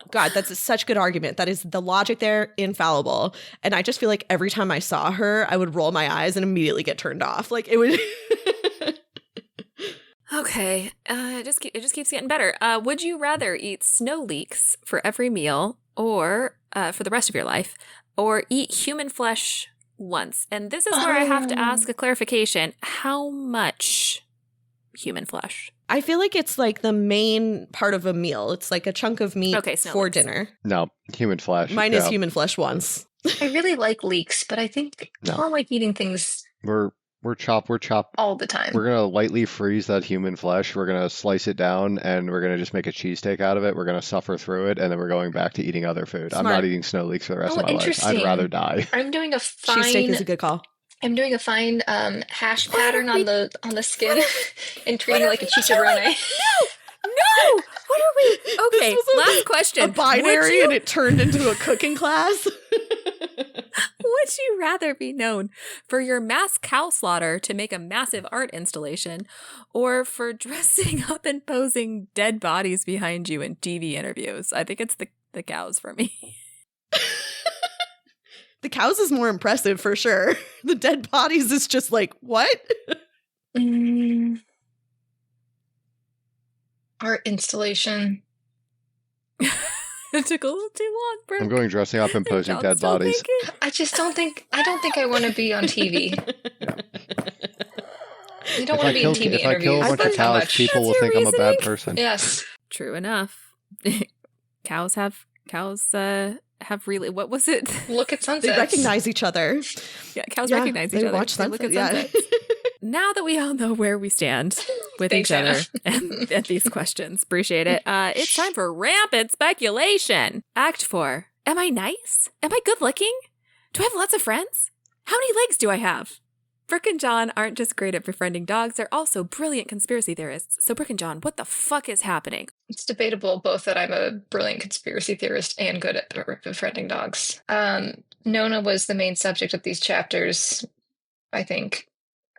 A: God, that's such good argument. That is the logic there, infallible. And I just feel like every time I saw her, I would roll my eyes and immediately get turned off. Like it would.
C: Okay, it just keeps getting better. Would you rather eat snow leeks for every meal or for the rest of your life, or eat human flesh once? And this is where I have to ask a clarification. How much human flesh?
A: I feel like it's like the main part of a meal. It's like a chunk of meat
C: Okay, snow
A: for
C: leeks.
A: dinner.
B: No, human flesh.
A: Mine is
B: Yeah.
A: human flesh once.
D: I really like leeks, but I think
B: No.
D: I don't like eating things
B: We're chop.
D: all the time.
B: We're gonna lightly freeze that human flesh. We're gonna slice it down, and we're gonna just make a cheesesteak out of it. We're gonna suffer through it, and then we're going back to eating other food. I'm
A: Smart.
B: not eating snow leeks for the rest
D: Oh,
B: of my life. I'd
D: interesting.
B: rather die.
D: I'm doing a
A: Cheesesteak is a
D: fine.
A: good call.
D: I'm doing a fine hash
C: What are
D: pattern
C: we-
D: on the skin and treating
C: What
D: it
C: are
D: like a
C: we
D: chicharrone.
C: doing? No! What are we? Okay,
A: This was
C: last question.
A: A binary
C: Would you-
A: and it turned into a cooking class.
C: Would you rather be known for your mass cow slaughter to make a massive art installation or for dressing up and posing dead bodies behind you in TV interviews? I think it's the cows for me.
A: The cows is more impressive for sure. The dead bodies is just like, what?
D: Art installation.
C: It took a little too long, Brooke.
B: I'm going dressing up and posing
C: John's
B: dead
C: still
B: bodies.
C: thinking.
D: I don't think I want to be on TV. You don't want to be in TV
B: If I kill a
D: interviews.
B: bunch of
D: That's how
B: cows,
D: much.
B: people will
C: That's
B: think
C: your
B: I'm a bad
C: reasoning?
B: person.
D: Yes.
C: True enough. Cows have really, what was it?
D: Look at
A: They
D: sunsets.
A: recognize each other.
C: Yeah, cows
A: Yeah,
C: recognize each
A: they
C: other.
A: watch
C: They look at
A: sunset.
C: sunsets. Now that we all know where we stand with
D: Thanks,
C: each other
D: Anna.
C: and these questions, appreciate it. It's time for rampant speculation. Act 4. Am I nice? Am I good looking? Do I have lots of friends? How many legs do I have? Brooke and John aren't just great at befriending dogs, they're also brilliant conspiracy theorists. So Brooke and John, what the fuck is happening?
D: It's debatable both that I'm a brilliant conspiracy theorist and good at befriending dogs. Nona was the main subject of these chapters, I think,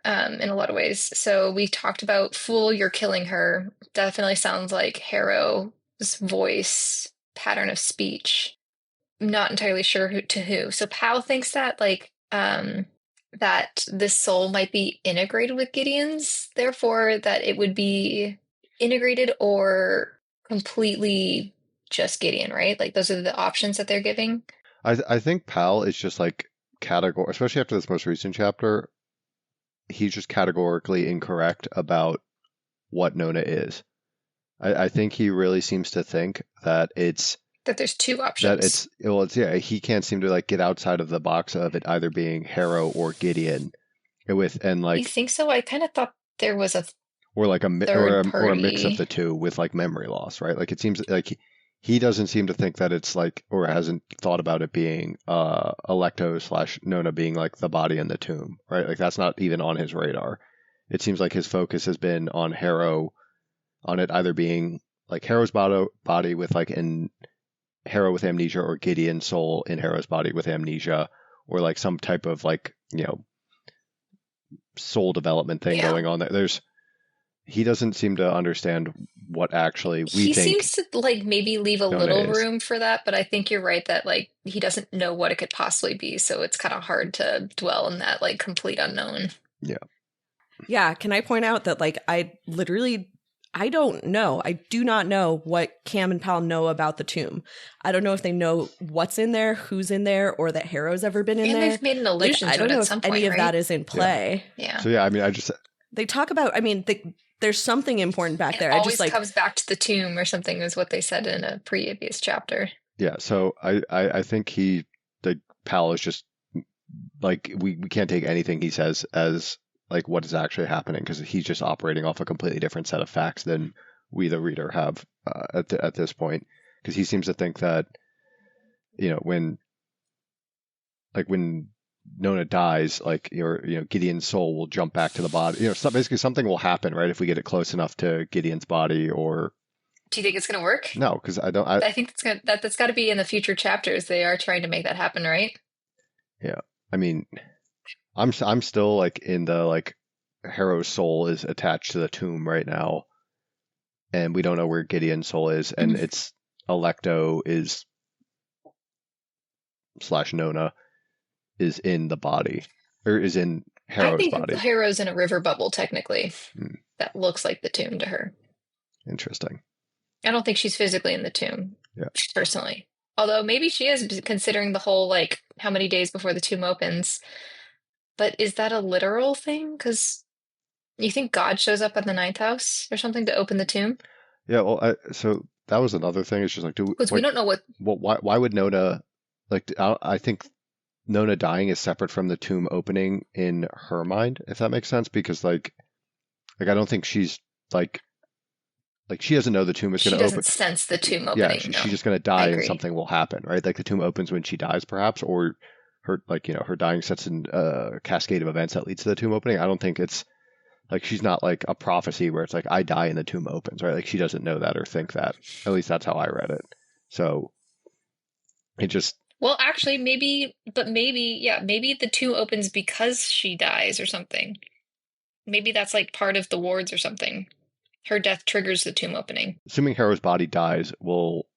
D: in a lot of ways. So we talked about Fool, You're Killing Her. Definitely sounds like Harrow's voice, pattern of speech. I'm not entirely sure who. So Pal thinks that, that this soul might be integrated with Gideon's, therefore that it would be integrated or completely just Gideon, right? Like those are the options that they're giving.
B: I think Pal is just like especially after this most recent chapter, he's just categorically incorrect about what Nona is. I think he really seems to think that
D: that there's two options.
B: He can't seem to like get outside of the box of it either being Harrow or Gideon
D: You think so? I kind of thought there was a
B: or a mix of
D: party.
B: the two with like memory loss, right? Like it seems like he doesn't seem to think that it's like, or hasn't thought about it being Electo/Nona being like the body in the tomb, right? Like that's not even on his radar. It seems like his focus has been on Harrow, on it either being like Harrow's body with like Harrow with amnesia, or Gideon's soul in Harrow's body with amnesia, or like some type of like, soul development thing going on there. He doesn't seem to understand what actually
D: he seems to like maybe leave a
B: Nona
D: little
B: is.
D: room for that, but I think you're right that like he doesn't know what it could possibly be, so it's kind of hard to dwell in that like complete unknown.
A: Yeah, can I point out that like I don't know. I do not know what Cam and Pal know about the tomb. I don't know if they know what's in there, who's in there, or that Harrow's ever been in
D: And
A: there.
D: they've made an allusion
A: I
D: to
A: don't
D: it
A: know
D: at
A: if
D: some point,
A: any of
D: right?
A: that is in play.
D: Yeah.
B: So yeah, I mean,
A: They talk about. There's something important back there.
D: It
A: I
D: always
A: just like
D: comes back to the tomb or something is what they said in a previous chapter.
B: yeah. So I think Pal is just like we can't take anything he says as like what is actually happening, because he's just operating off a completely different set of facts than we, the reader, have at this point. Because he seems to think that when Nona dies, like Gideon's soul will jump back to the body. Basically something will happen, right, if we get it close enough to Gideon's body. Or
D: Do you think it's going to work?
B: no, because I don't.
D: I think that's got to be in the future chapters. They are trying to make that happen, right?
B: Yeah, I mean, I'm still like in the like Harrow's soul is attached to the tomb right now, and we don't know where Gideon's soul is, and it's Electo is /Nona is in the body, or is in Harrow's
D: I think
B: body.
D: Harrow's in a river bubble, technically. That looks like the tomb to her.
B: Interesting.
D: I don't think she's physically in the tomb,
B: Yeah.
D: personally. Although maybe she is, considering the whole, like, how many days before the tomb opens. But is that a literal thing? Because you think God shows up at the ninth house or something to open the tomb?
B: Yeah, well, so that was another thing. It's just like,
D: Because we don't know what...
B: why would Nona, like, I think Nona dying is separate from the tomb opening in her mind, if that makes sense, because like I don't think she's like she doesn't know the tomb is going to open.
D: She doesn't sense the tomb opening.
B: Yeah, she's just going to die and
D: agree.
B: something will happen, right? Like the tomb opens when she dies, perhaps, or her her dying sets in a cascade of events that leads to the tomb opening. I don't think it's like she's not like a prophecy where it's like I die and the tomb opens, right? Like she doesn't know that or think that. At least that's how I read it. So it just.
D: Well, actually, maybe the tomb opens because she dies or something. Maybe that's like part of the wards or something. Her death triggers the tomb opening.
B: Assuming Harrow's body dies, will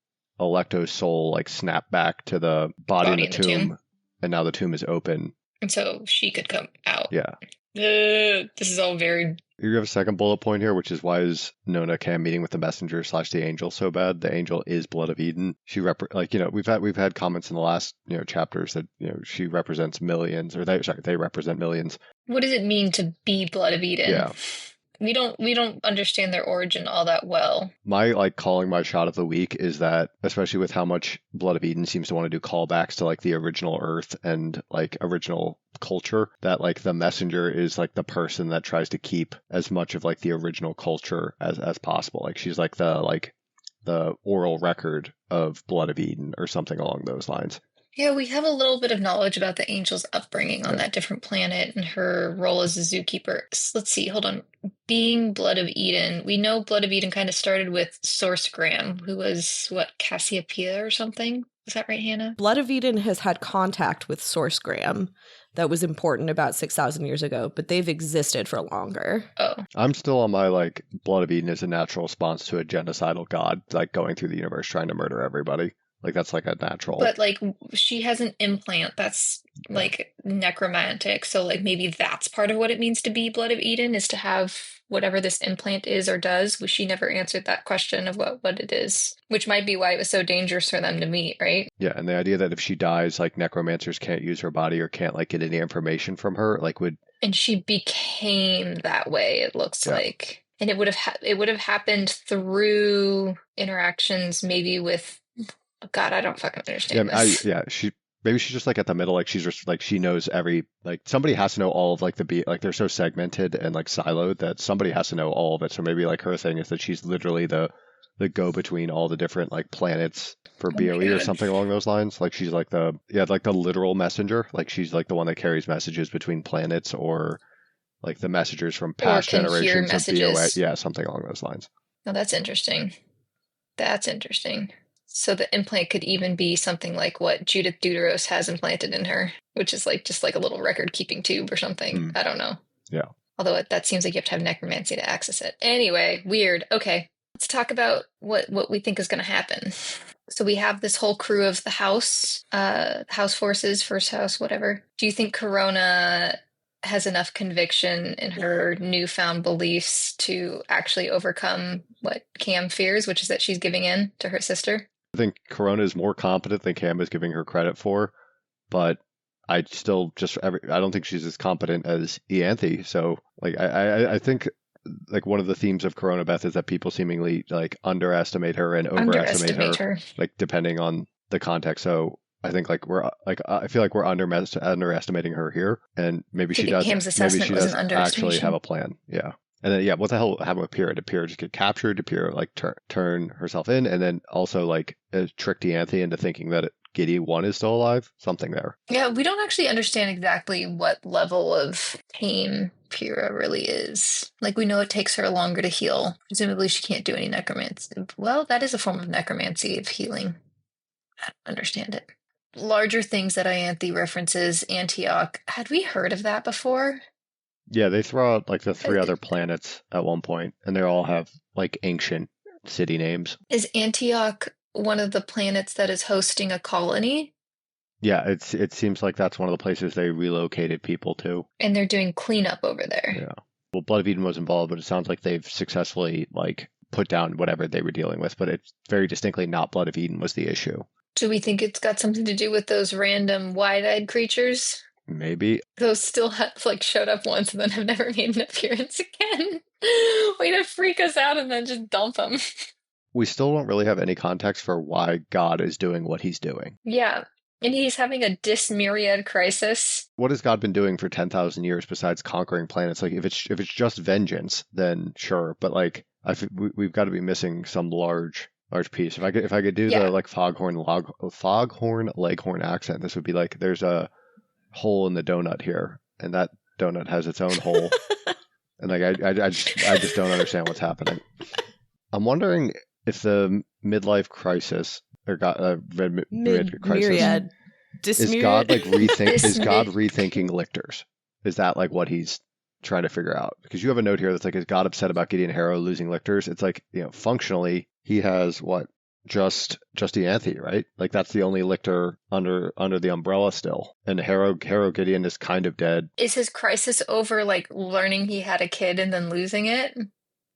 B: Electo's soul like snap back to the body in the tomb, and now the tomb is open.
D: And so she could come out.
B: Yeah.
D: This is all very.
B: You have a second bullet point here, which is why is Nona Cam meeting with the messenger / the angel so bad? The angel is Blood of Eden. She we've had comments in the last chapters that she represents millions, or they represent millions.
D: What does it mean to be Blood of Eden?
B: Yeah.
D: We don't understand their origin all that well.
B: My calling my shot of the week is that, especially with how much Blood of Eden seems to want to do callbacks to the original Earth and original culture, that the messenger is the person that tries to keep as much of the original culture as possible. She's the oral record of Blood of Eden or something along those lines.
D: Yeah, we have a little bit of knowledge about the angel's upbringing on that different planet and her role as a zookeeper. Let's see, hold on. Being Blood of Eden, we know Blood of Eden kind of started with Sourcegram, who was, Cassiopeia or something? Is that right, Hannah?
A: Blood of Eden has had contact with Sourcegram that was important about 6,000 years ago, but they've existed for longer.
D: Oh.
B: I'm still on my, Blood of Eden is a natural response to a genocidal god, going through the universe trying to murder everybody. That's a natural.
D: But she has an implant that's necromantic. So maybe that's part of what it means to be Blood of Eden, is to have whatever this implant is or does. She never answered that question of what it is, which might be why it was so dangerous for them to meet, right?
B: Yeah, and the idea that if she dies, necromancers can't use her body or can't get any information from her, would.
D: And she became that way, it looks like. And it would have happened through interactions maybe with. God, I don't fucking understand this.
B: Maybe she's just at the middle, she's just she knows every somebody has to know all of they're so segmented and siloed that somebody has to know all of it. So maybe her thing is that she's literally the go between all the different planets for BOE or something along those lines. She's the literal messenger. She's the one that carries messages between planets, or the messengers from past generations of BOE. Yeah, something along those lines.
D: Oh, that's interesting. So the implant could even be something like what Judith Deuteros has implanted in her, which is just a little record-keeping tube or something. I don't know.
B: Yeah.
D: Although that seems like you have to have necromancy to access it. Anyway, weird. Okay, let's talk about what we think is going to happen. So we have this whole crew of the house forces, first house, whatever. Do you think Corona has enough conviction in her newfound beliefs to actually overcome what Cam fears, which is that she's giving in to her sister?
B: I think Corona is more competent than Cam is giving her credit for, but I still I don't think she's as competent as Ianthe. So I think one of the themes of Corona, Beth, is that people seemingly underestimate her and overestimate her, depending on the context. So I think I feel we're underestimating her here, and maybe she does. Maybe she does actually have a plan. Yeah. And then, what the hell happened with Pyrrha? Did Pyrrha just get captured? Did Pyrrha turn herself in, and then also tricked Ianthe into thinking that Giddy 1 is still alive? Something there.
D: Yeah, we don't actually understand exactly what level of tame Pyrrha really is. We know it takes her longer to heal. Presumably, she can't do any necromancy. Well, that is a form of necromancy, of healing. I don't understand it. Larger things that Ianthe references, Antioch. Had we heard of that before?
B: Yeah, they throw out the 3 other planets at one point, and they all have ancient city names.
D: Is Antioch one of the planets that is hosting a colony?
B: Yeah, it seems like that's one of the places they relocated people to.
D: And they're doing cleanup over there.
B: Yeah. Well, Blood of Eden was involved, but it sounds like they've successfully put down whatever they were dealing with, but it's very distinctly not Blood of Eden was the issue.
D: Do we think it's got something to do with those random wide-eyed creatures?
B: Maybe.
D: Those still have showed up once and then have never made an appearance again. Way to freak us out and then just dump them.
B: We still don't really have any context for why God is doing what he's doing.
D: Yeah. And he's having a dysmyriad crisis.
B: What has God been doing for 10,000 years besides conquering planets? If it's just vengeance, then sure. But we've got to be missing some large piece. If I could do the foghorn leghorn accent, this would be there's a hole in the donut here, and that donut has its own hole, and I just don't understand what's happening. I'm wondering if the midlife crisis or mid crisis
A: myriad
B: is God is God rethinking lictors? Is that what he's trying to figure out? Because you have a note here that's is God upset about Gideon Harrow losing lictors? It's functionally he has just Ianthe, right? Like that's the only lictor under the umbrella still. And Harrow Gideon is kind of dead.
D: Is his crisis over like learning he had a kid and then losing it?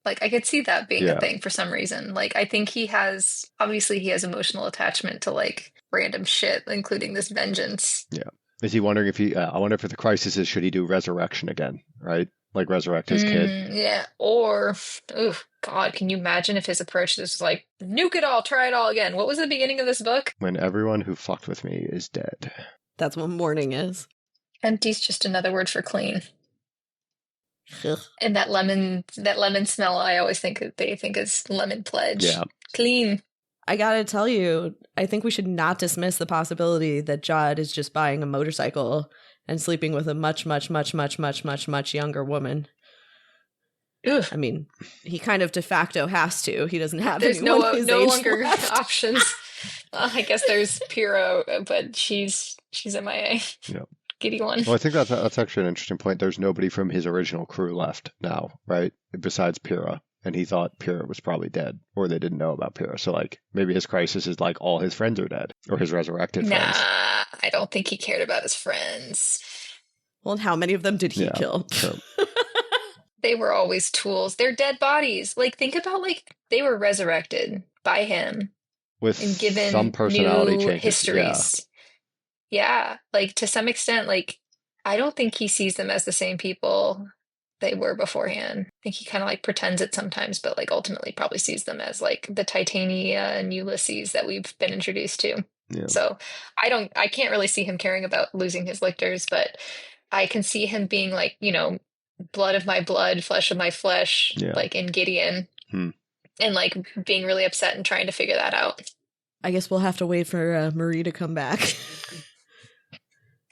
D: Like I could see that being a thing for some reason. Like I think he has emotional attachment to like random shit, including this vengeance.
B: Yeah. Is he wondering if he? I wonder if the crisis is should he do resurrection again? Right, like resurrect his kid.
D: Yeah. Or, oh God, can you imagine if his approach is like nuke it all, try it all again? What was the beginning of this book?
B: When everyone who fucked with me is dead.
A: That's what mourning is.
D: Empty's just another word for clean.
A: Ugh.
D: And that lemon smell, I always think they think is lemon pledge.
B: Yeah.
D: Clean.
A: I gotta tell you, I think we should not dismiss the possibility that Jod is just buying a motorcycle and sleeping with a much, much, much, much, much, much, much younger woman.
D: Ugh.
A: I mean, he kind of de facto has to. He doesn't have
D: There's
A: anyone
D: no
A: his
D: no
A: age
D: longer
A: left.
D: options. I guess there's Piro, but she's MIA.
B: Yeah.
D: Giddy one.
B: Well, I think that's actually an interesting point. There's nobody from his original crew left now, right? Besides Pyrrha. And he thought Pyrrha was probably dead, or they didn't know about Pyrrha. So, like, maybe his crisis is like all his friends are dead, or his resurrected friends.
D: I don't think he cared about his friends.
A: Well, and how many of them did he kill?
B: True.
D: They were always tools. They're dead bodies. Like, think about, like, they were resurrected by him.
B: With
D: and given
B: some personality
D: new
B: changes.
D: histories. Yeah, like, to some extent, like, I don't think he sees them as the same people they were beforehand. I think he kind of, like, pretends it sometimes, but, like, ultimately probably sees them as, like, the Titania and Ulysses that we've been introduced to.
B: Yeah.
D: So I can't really see him caring about losing his lictors, but I can see him being like, you know, blood of my blood, flesh of my flesh, like in Gideon, and like being really upset and trying to figure that out.
A: I guess we'll have to wait for Marie to come back.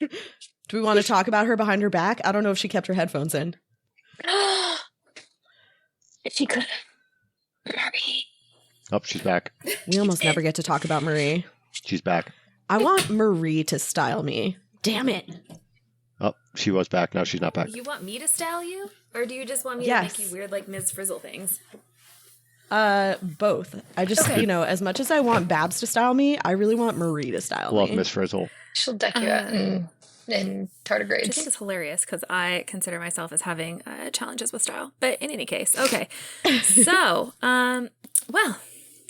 A: Do we want to talk about her behind her back? I don't know if she kept her headphones in.
D: If she could. Marie.
B: Oh, she's back.
A: We almost never get to talk about Marie.
B: She's back.
A: I want Marie to style me. Damn it.
B: Oh, she was back. Now she's not back.
C: You want me to style you? Or do you just want me
A: Yes.
C: to make you weird like Ms. Frizzle things?
A: Both. I just, you know, as much as I want Babs to style me, I really want Marie to style
B: Love
A: me.
B: Miss Frizzle.
D: She'll deck you out in
C: Which I think
D: tardigrades.
C: is hilarious because I consider myself as having challenges with style. But in any case, okay. So, well,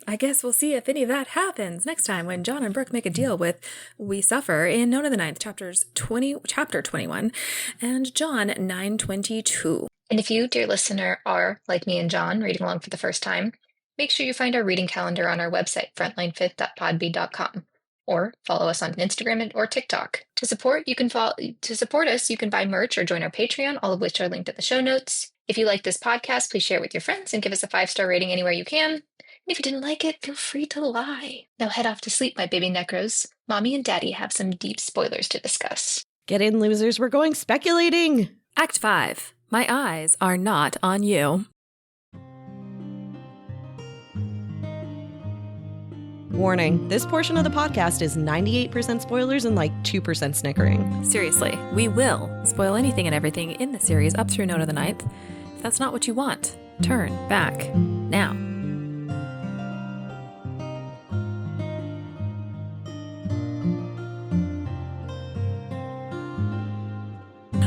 C: I guess we'll see if any of that happens next time when John and Brooke make a deal with We Suffer in Nona the Ninth Chapter 21 and John 922.
D: And if you, dear listener, are, like me and John, reading along for the first time, make sure you find our reading calendar on our website, frontline5th.podbean.com, or follow us on Instagram or TikTok. To support us, you can buy merch or join our Patreon, all of which are linked at the show notes. If you like this podcast, please share it with your friends and give us a 5-star rating anywhere you can. And if you didn't like it, feel free to lie. Now head off to sleep, my baby necros. Mommy and Daddy have some deep spoilers to discuss.
A: Get in, losers. We're going speculating.
C: Act 5. My eyes are not on you.
A: Warning, this portion of the podcast is 98% spoilers and like 2% snickering.
C: Seriously, we will spoil anything and everything in the series up through Nona the Ninth. If that's not what you want, turn back now.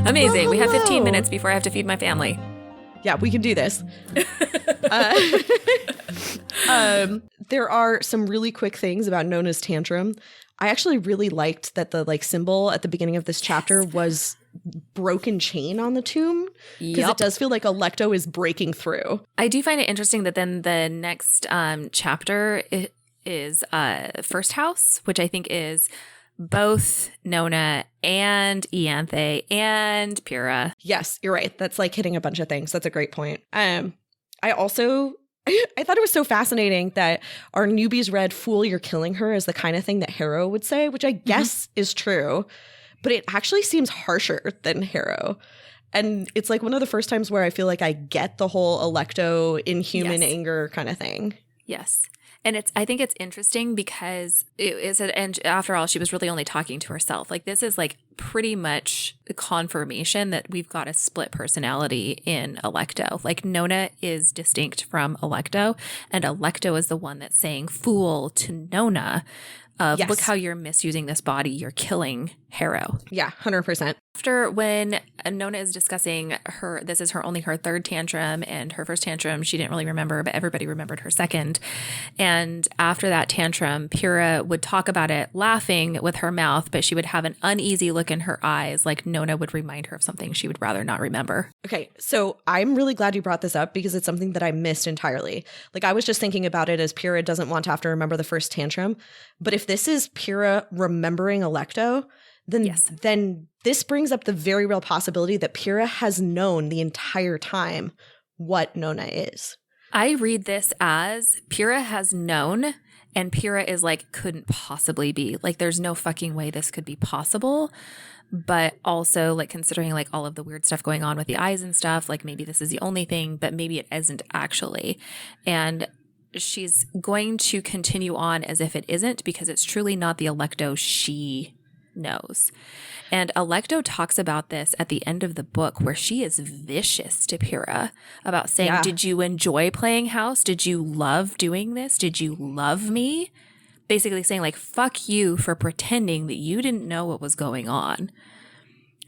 C: Amazing. We have 15 minutes before I have to feed my family.
A: Yeah, we can do this. There are some really quick things about Nona's tantrum. I actually really liked that the like symbol at the beginning of this chapter was broken chain on the tomb, because it does feel like Alecto is breaking through.
C: I do find it interesting that then the next chapter is First House, which I think is both Nona and Ianthe and Pyrrha.
A: Yes, you're right. That's like hitting a bunch of things. That's a great point. I also I thought it was so fascinating that our newbies read "Fool, you're killing her" as the kind of thing that Harrow would say, which I guess is true, but it actually seems harsher than Harrow. And it's like one of the first times where I feel like I get the whole Alecto inhuman anger kind of thing.
C: Yes. And I think it's interesting because and after all, she was really only talking to herself. Like, this is like pretty much the confirmation that we've got a split personality in Alecto. Like, Nona is distinct from Alecto, and Alecto is the one that's saying fool to Nona of,
A: Yes.
C: look how you're misusing this body. You're killing Harrow.
A: Yeah, 100%.
C: After, when Nona is discussing this is only her third tantrum, and her first tantrum she didn't really remember, but everybody remembered her second. And after that tantrum, Pyrrha would talk about it laughing with her mouth, but she would have an uneasy look in her eyes, like Nona would remind her of something she would rather not remember.
A: Okay, so I'm really glad you brought this up because it's something that I missed entirely. Like, I was just thinking about it as Pyrrha doesn't want to have to remember the first tantrum. But if this is Pyrrha remembering Alecto, then this brings up the very real possibility that Pyrrha has known the entire time what Nona is.
C: I read this as Pyrrha has known, and Pyrrha is like, couldn't possibly be. Like, there's no fucking way this could be possible. But also, like, considering like all of the weird stuff going on with the eyes and stuff, like maybe this is the only thing, but maybe it isn't actually. And she's going to continue on as if it isn't, because it's truly not the Alecto she knows. And Alecto talks about this at the end of the book, where she is vicious to Pyrrha about saying, did you enjoy playing house? Did you love doing this? Did you love me? Basically saying, like, fuck you for pretending that you didn't know what was going on.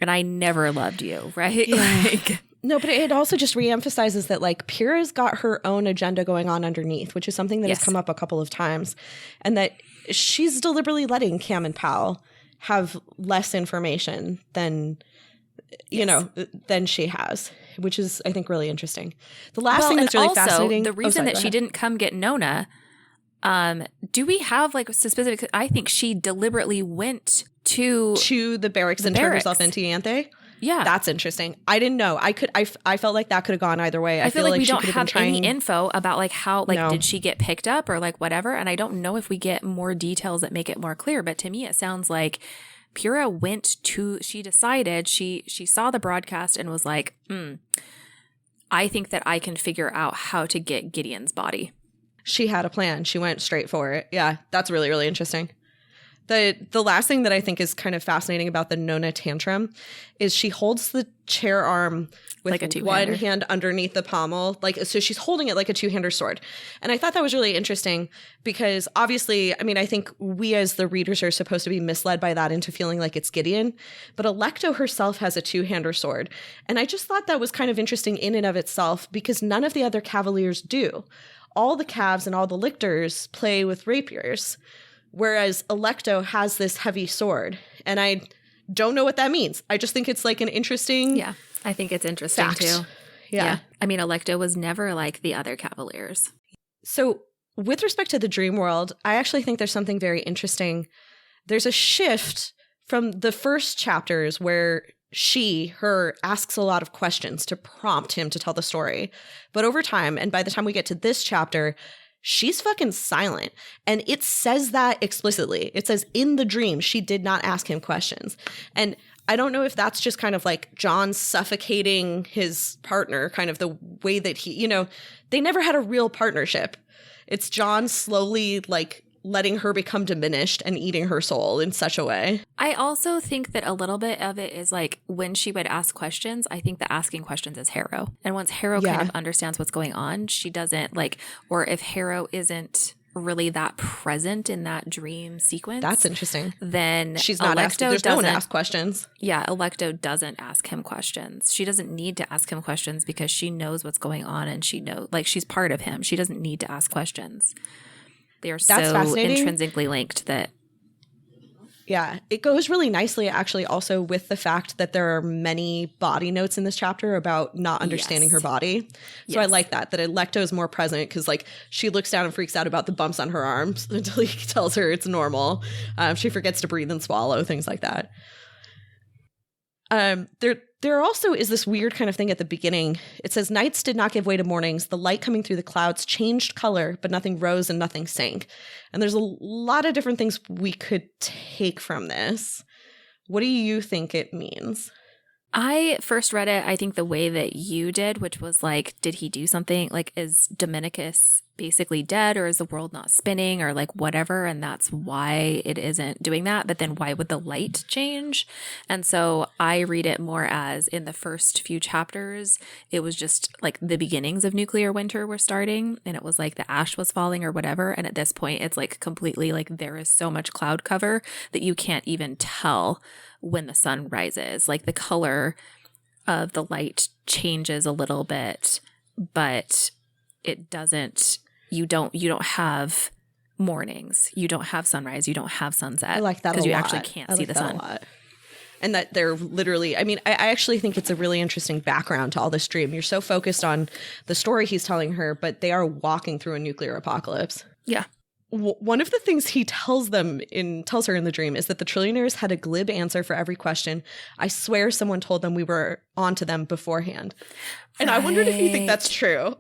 C: And I never loved you, right?
A: Yeah.
C: Like,
A: no, but it also just reemphasizes that, like, Pyrrha's got her own agenda going on underneath, which is something that has come up a couple of times. And that she's deliberately letting Cam and Pal have less information than, you know, than she has, which is, I think, really interesting. The last thing that's really fascinating.
C: The reason that she didn't come get Nona, do we have like a specific? I think she deliberately went to
A: the barracks and turned herself into Yanthe.
C: Yeah,
A: that's interesting. I didn't know. I felt like that could have gone either way.
C: I feel like we don't have any
A: trying...
C: info about like how, like, did she get picked up or like whatever. And I don't know if we get more details that make it more clear. But to me, it sounds like Pyrrha she decided, she saw the broadcast and was like, I think that I can figure out how to get Gideon's body.
A: She had a plan. She went straight for it. Yeah, that's really, really interesting. The last thing that I think is kind of fascinating about the Nona tantrum is she holds the chair arm with like one hand underneath the pommel. So she's holding it like a two-hander sword. And I thought that was really interesting because obviously, I mean, I think we as the readers are supposed to be misled by that into feeling like it's Gideon. But Alecto herself has a two-hander sword. And I just thought that was kind of interesting in and of itself because none of the other cavaliers do. All the Cavs and all the lictors play with rapiers. Whereas Alecto has this heavy sword. And I don't know what that means. I just think it's like an interesting
C: Yeah, I think it's interesting
A: fact.
C: too.
A: Yeah.
C: I mean, Alecto was never like the other Cavaliers.
A: So with respect to the dream world, I actually think there's something very interesting. There's a shift from the first chapters where her asks a lot of questions to prompt him to tell the story. But over time, and by the time we get to this chapter, she's fucking silent. And it says that explicitly. It says in the dream, she did not ask him questions. And I don't know if that's just kind of like John suffocating his partner, kind of the way that he, they never had a real partnership. It's John slowly like letting her become diminished and eating her soul in such a way.
C: I also think that a little bit of it is like when she would ask questions, I think that asking questions is Harrow. And once Harrow kind of understands what's going on, she doesn't like, or if Harrow isn't really that present in that dream sequence.
A: That's interesting.
C: Then
A: she's not asking. There's no one to ask questions.
C: Yeah, Alecto doesn't ask him questions. She doesn't need to ask him questions because she knows what's going on and she knows, like, she's part of him. She doesn't need to ask questions. They are so intrinsically linked that.
A: Yeah, it goes really nicely actually also with the fact that there are many body notes in this chapter about not understanding her body. So I like that Alecto is more present because like she looks down and freaks out about the bumps on her arms until he tells her it's normal. She forgets to breathe and swallow, things like that. There also is this weird kind of thing at the beginning. It says, nights did not give way to mornings. The light coming through the clouds changed color, but nothing rose and nothing sank. And there's a lot of different things we could take from this. What do you think it means?
C: I first read it, I think the way that you did, which was like, did he do something? Like, is Dominicus basically dead, or is the world not spinning, or like whatever, and that's why it isn't doing that. But then why would the light change? And so I read it more as, in the first few chapters, it was just like the beginnings of nuclear winter were starting, and it was like the ash was falling or whatever, and at this point it's like completely like there is so much cloud cover that you can't even tell when the sun rises. Like the color of the light changes a little bit, but it doesn't, you don't have mornings, you don't have sunrise, you don't have sunset.
A: I like that a lot.
C: Because you actually can't see the sun.
A: A lot. And that they're literally, I mean, I actually think it's a really interesting background to all this dream. You're so focused on the story he's telling her, but they are walking through a nuclear apocalypse.
C: Yeah.
A: One of the things he tells her in the dream is that the trillionaires had a glib answer for every question. I swear someone told them we were onto them beforehand. And I wondered if you think that's true.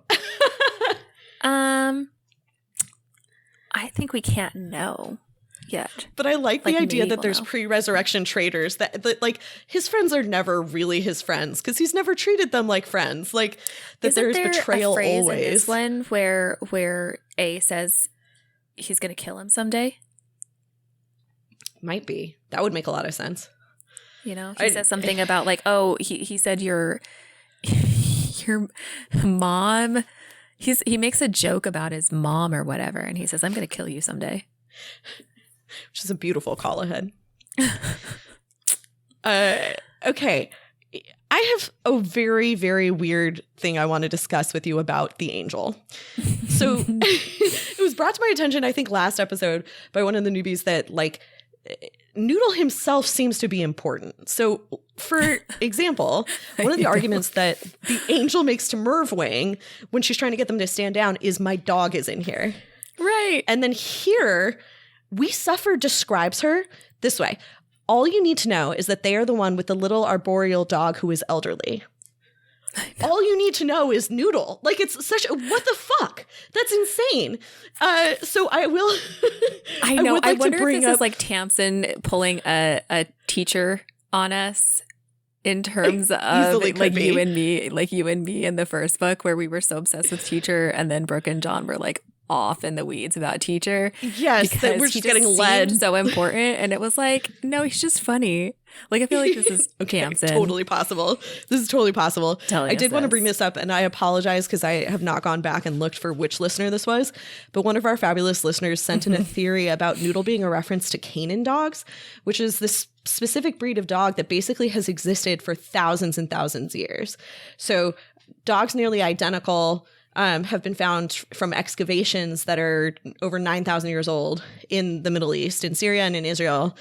C: I think we can't know yet.
A: But I like the idea that there's pre-resurrection traitors that like his friends are never really his friends because he's never treated them like friends. Like that
C: Isn't
A: there's
C: there
A: betrayal
C: a phrase
A: always.
C: In this one where A says he's going to kill him someday?
A: Might be. That would make a lot of sense.
C: You know, he says something about like, oh, he said your mom. He makes a joke about his mom or whatever, and he says, I'm going to kill you someday.
A: Which is a beautiful call ahead. Okay. I have a very, very weird thing I want to discuss with you about the angel. So it was brought to my attention, I think last episode, by one of the newbies that like Noodle himself seems to be important. So for example, one of the arguments that the angel makes to Mervwang when she's trying to get them to stand down is my dog is in here.
C: Right.
A: And then here, We Suffer describes her this way. All you need to know is that they are the one with the little arboreal dog who is elderly. All you need to know is Noodle. Like, it's such a, what the fuck? That's insane. So I will.
C: I know.
A: Would like
C: I wonder
A: to bring
C: if this
A: up,
C: is like Tamsin pulling a teacher on us in terms of like you and me in the first book where we were so obsessed with teacher, and then Brooke and John were like off in the weeds about teacher.
A: Yes, that we're just getting led.
C: So important, and it was like, no, he's just funny. Like, I feel like this is Tamsin.
A: Totally possible. This is totally possible. I did want to bring this up, and I apologize because I have not gone back and looked for which listener this was, but one of our fabulous listeners sent in a theory about Noodle being a reference to Canaan dogs, which is this specific breed of dog that basically has existed for thousands and thousands of years. So dogs nearly identical have been found from excavations that are over 9,000 years old in the Middle East, in Syria and in Israel.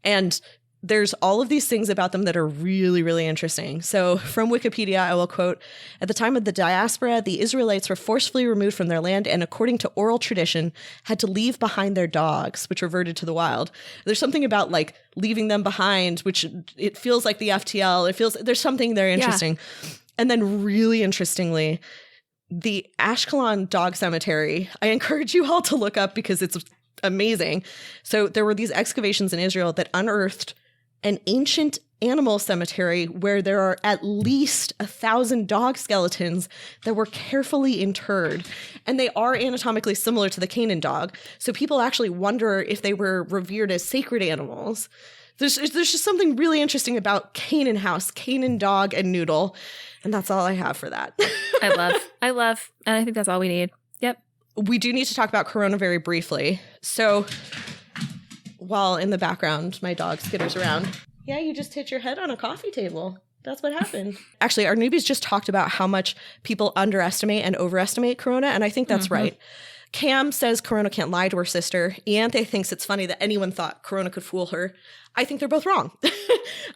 A: And there's all of these things about them that are really, really interesting. So from Wikipedia, I will quote, "At the time of the diaspora, the Israelites were forcefully removed from their land and, according to oral tradition, had to leave behind their dogs, which reverted to the wild." There's something about like leaving them behind, which it feels like the FTL. It feels there's something there interesting. Yeah. And then really interestingly, the Ashkelon Dog Cemetery, I encourage you all to look up because it's amazing. So there were these excavations in Israel that unearthed an ancient animal cemetery where there are at least 1,000 dog skeletons that were carefully interred. And they are anatomically similar to the Canaan dog. So people actually wonder if they were revered as sacred animals. There's just something really interesting about Canaan house, Canaan dog, and Noodle. And that's all I have for that.
C: I love, and I think that's all we need. Yep.
A: We do need to talk about Corona very briefly. So while in the background, my dog skitters around. Yeah, you just hit your head on a coffee table. That's what happened. Actually, our newbies just talked about how much people underestimate and overestimate Corona, and I think that's right. Cam says Corona can't lie to her sister. Ianthe thinks it's funny that anyone thought Corona could fool her. I think they're both wrong.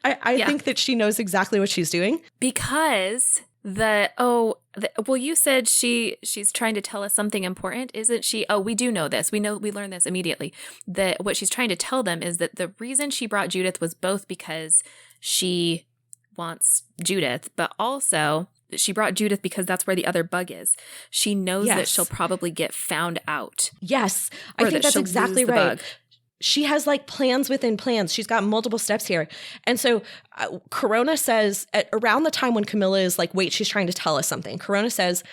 A: I think that she knows exactly what she's doing.
C: Because you said she's trying to tell us something important, isn't she? Oh, we do know this. We learned this immediately. That what she's trying to tell them is that the reason she brought Judith was both because she wants Judith, but also she brought Judith because that's where the other bug is. She knows that she'll probably get found out.
A: Yes, I think that's exactly right. She has like plans within plans. She's got multiple steps here. And so Corona says at around the time when Camilla is like, wait, she's trying to tell us something. Corona says,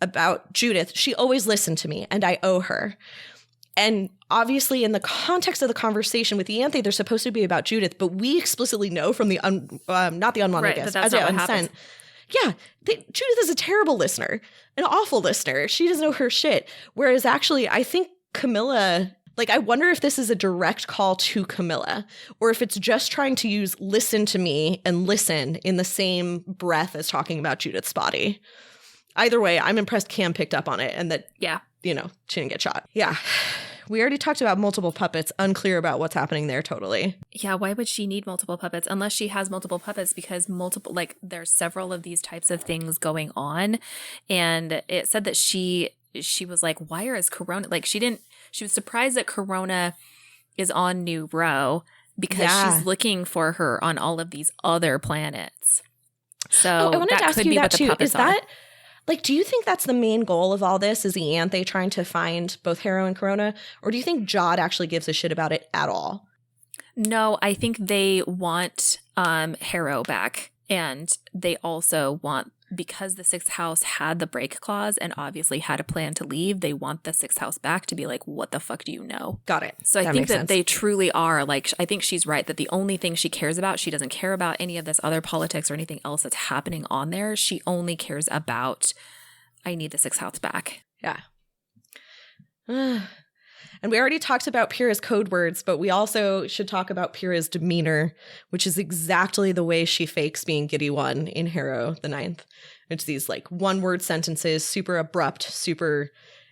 A: about Judith, she always listened to me and I owe her. And obviously in the context of the conversation with Ianthe, they're supposed to be about Judith, but we explicitly know from the, not the unwanted guest,
C: that's not what happens.
A: Yeah, Judith is a terrible listener, an awful listener. She doesn't know her shit. Whereas actually, I think Camilla, like, I wonder if this is a direct call to Camilla or if it's just trying to use listen to me and listen in the same breath as talking about Judith's body. Either way, I'm impressed Cam picked up on it and that, you know, she didn't get shot. Yeah. We already talked about multiple puppets. Unclear about what's happening there totally.
C: Yeah, why would she need multiple puppets? Unless she has multiple puppets because there's several of these types of things going on. And it said that she was like, why is Corona? Like she was surprised that Corona is on New Row because she's looking for her on all of these other planets. So
A: I wanted to ask you that too. Is that...
C: are.
A: Like, do you think that's the main goal of all this? Is Ianthe trying to find both Harrow and Corona? Or do you think Jod actually gives a shit about it at all?
C: No, I think they want Harrow back. And they also want, because the Sixth House had the break clause and obviously had a plan to leave, they want the Sixth House back to be like, what the fuck do you know?
A: Got it.
C: So I think that they truly are, like, I think she's right that the only thing she cares about, she doesn't care about any of this other politics or anything else that's happening on there. She only cares about, I need the Sixth House back.
A: Yeah. And we already talked about Pyrrha's code words, but we also should talk about Pyrrha's demeanor, which is exactly the way she fakes being Giddy One in Harrow the Ninth. It's these like one-word sentences, super abrupt,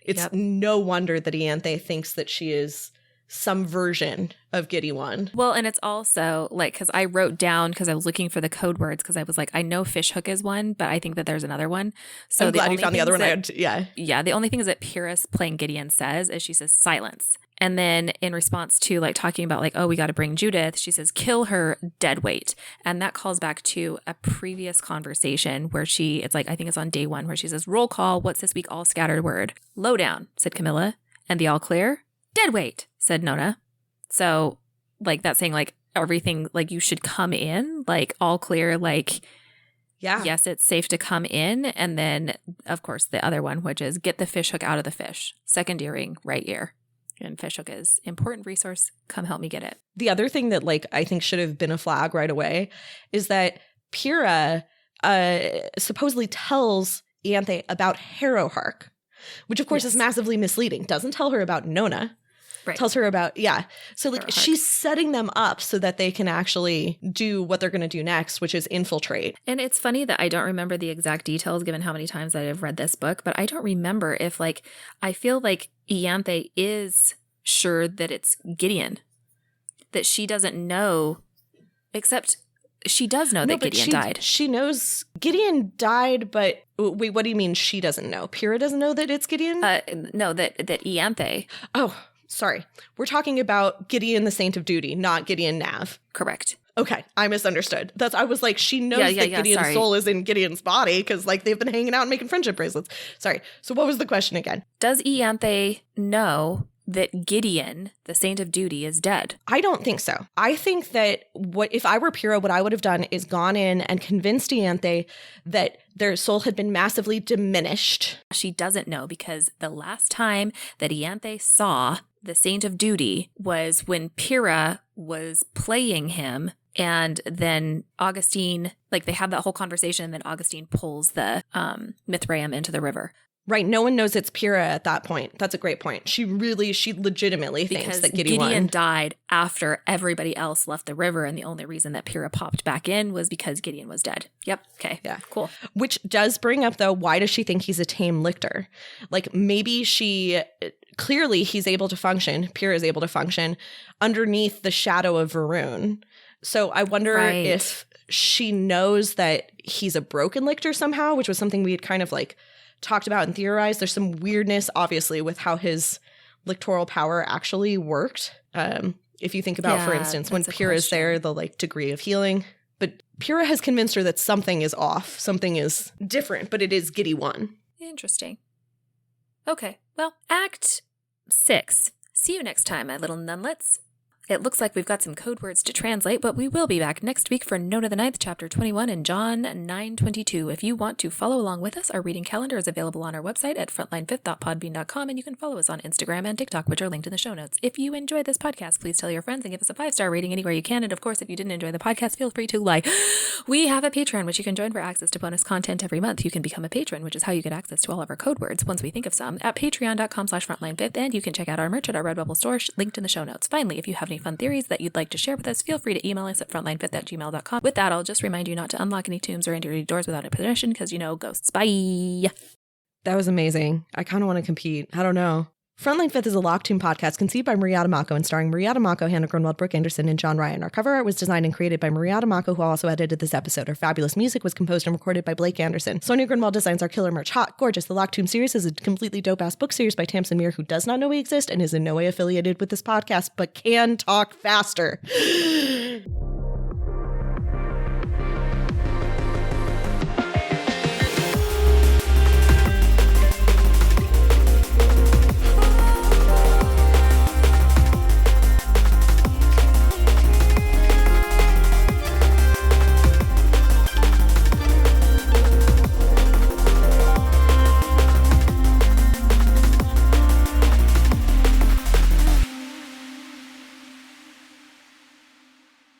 A: it's no wonder that Ianthe thinks that she is some version of Giddy One.
C: Well, and it's also like, because I wrote down, because I was looking for the code words, because I was like, I know fishhook is one, but I think that there's another one. So
A: I'm glad you found the other one.
C: Yeah, the only thing is that Pyrrhus playing Gideon says is she says silence. And then in response to like talking about like, oh, we got to bring Judith, she says, kill her, dead weight. And that calls back to a previous conversation where it's like, I think it's on day 1 where she says, roll call, what's this week all scattered word? Lowdown, said Camilla. And the all clear? Dead weight, said Nona. So like that's saying like everything, like you should come in, like all clear, like, yes, it's safe to come in. And then of course the other one, which is get the fish hook out of the fish, second earring, right ear. And fishhook is important resource. Come help me get it.
A: The other thing that like I think should have been a flag right away is that Pyrrha supposedly tells Ianthe about Harrowhark, which of course is massively misleading. Doesn't tell her about Nona.
C: Right.
A: Tells her about, So like she's setting them up so that they can actually do what they're going to do next, which is infiltrate.
C: And it's funny that I don't remember the exact details given how many times I've read this book, but I don't remember if like, I feel like Ianthe is sure that it's Gideon, that she doesn't know, except she does know that Gideon died.
A: She knows Gideon died, but wait, what do you mean she doesn't know? Pyrrha doesn't know that it's Gideon?
C: No, that Ianthe.
A: Oh, sorry. We're talking about Gideon the Saint of Duty, not Gideon Nav.
C: Correct.
A: Okay, I misunderstood. I was like, she knows that Gideon's soul is in Gideon's body because like they've been hanging out and making friendship bracelets. Sorry. So what was the question again?
C: Does Ianthe know that Gideon, the Saint of Duty, is dead?
A: I don't think so. I think that if I were Pyrrha, what I would have done is gone in and convinced Ianthe that their soul had been massively diminished.
C: She doesn't know because the last time that Ianthe saw the Saint of Duty was when Pyrrha was playing him, and then Augustine, like they have that whole conversation, and then Augustine pulls the Mithraeum into the river.
A: Right. No one knows it's Pyrrha at that point. That's a great point. She legitimately thinks that Gideon
C: died after everybody else left the river, and the only reason that Pyrrha popped back in was because Gideon was dead. Yep. Okay.
A: Yeah.
C: Cool.
A: Which does bring up, though, why does she think he's a tame lictor? Like maybe clearly he's able to function, Pyrrha is able to function underneath the shadow of Varun. So I wonder if she knows that he's a broken lictor somehow, which was something we had kind of like talked about and theorized. There's some weirdness, obviously, with how his lictorial power actually worked. If you think about, for instance, when Pyrrha's there, the like degree of healing. But Pyrrha has convinced her that something is off, something is different, but it is Giddy One.
C: Interesting. Okay, well, Act 6. See you next time, my little nunlets. It looks like we've got some code words to translate, but we will be back next week for Nona the Ninth Chapter 21 and John 9:22. If you want to follow along with us, our reading calendar is available on our website at frontline5th.podbean.com, and you can follow us on Instagram and TikTok, which are linked in the show notes. If you enjoyed this podcast, please tell your friends and give us a 5-star rating anywhere you can. And of course, if you didn't enjoy the podcast, feel free to like. We have a Patreon, which you can join for access to bonus content every month. You can become a patron, which is how you get access to all of our code words once we think of some, at patreon.com/frontline5th, and you can check out our merch at our Redbubble store, linked in the show notes. Finally, if you have any fun theories that you'd like to share with us, feel free to email us at frontline5th@gmail.com. With that, I'll just remind you not to unlock any tombs or enter any doors without a permission, because, ghosts. Bye!
A: That was amazing. I kind of want to compete. I don't know. Frontline Fifth is a Locked Tomb podcast conceived by Maria Tamako and starring Maria Tamako, Hannah Grunwald, Brooke Anderson, and John Ryan. Our cover art was designed and created by Maria Tamako, who also edited this episode. Our fabulous music was composed and recorded by Blake Anderson. Sonia Grunwald designs our killer merch. Hot, gorgeous. The Locked Tomb series is a completely dope-ass book series by Tamsin Muir, who does not know we exist and is in no way affiliated with this podcast, but can talk faster.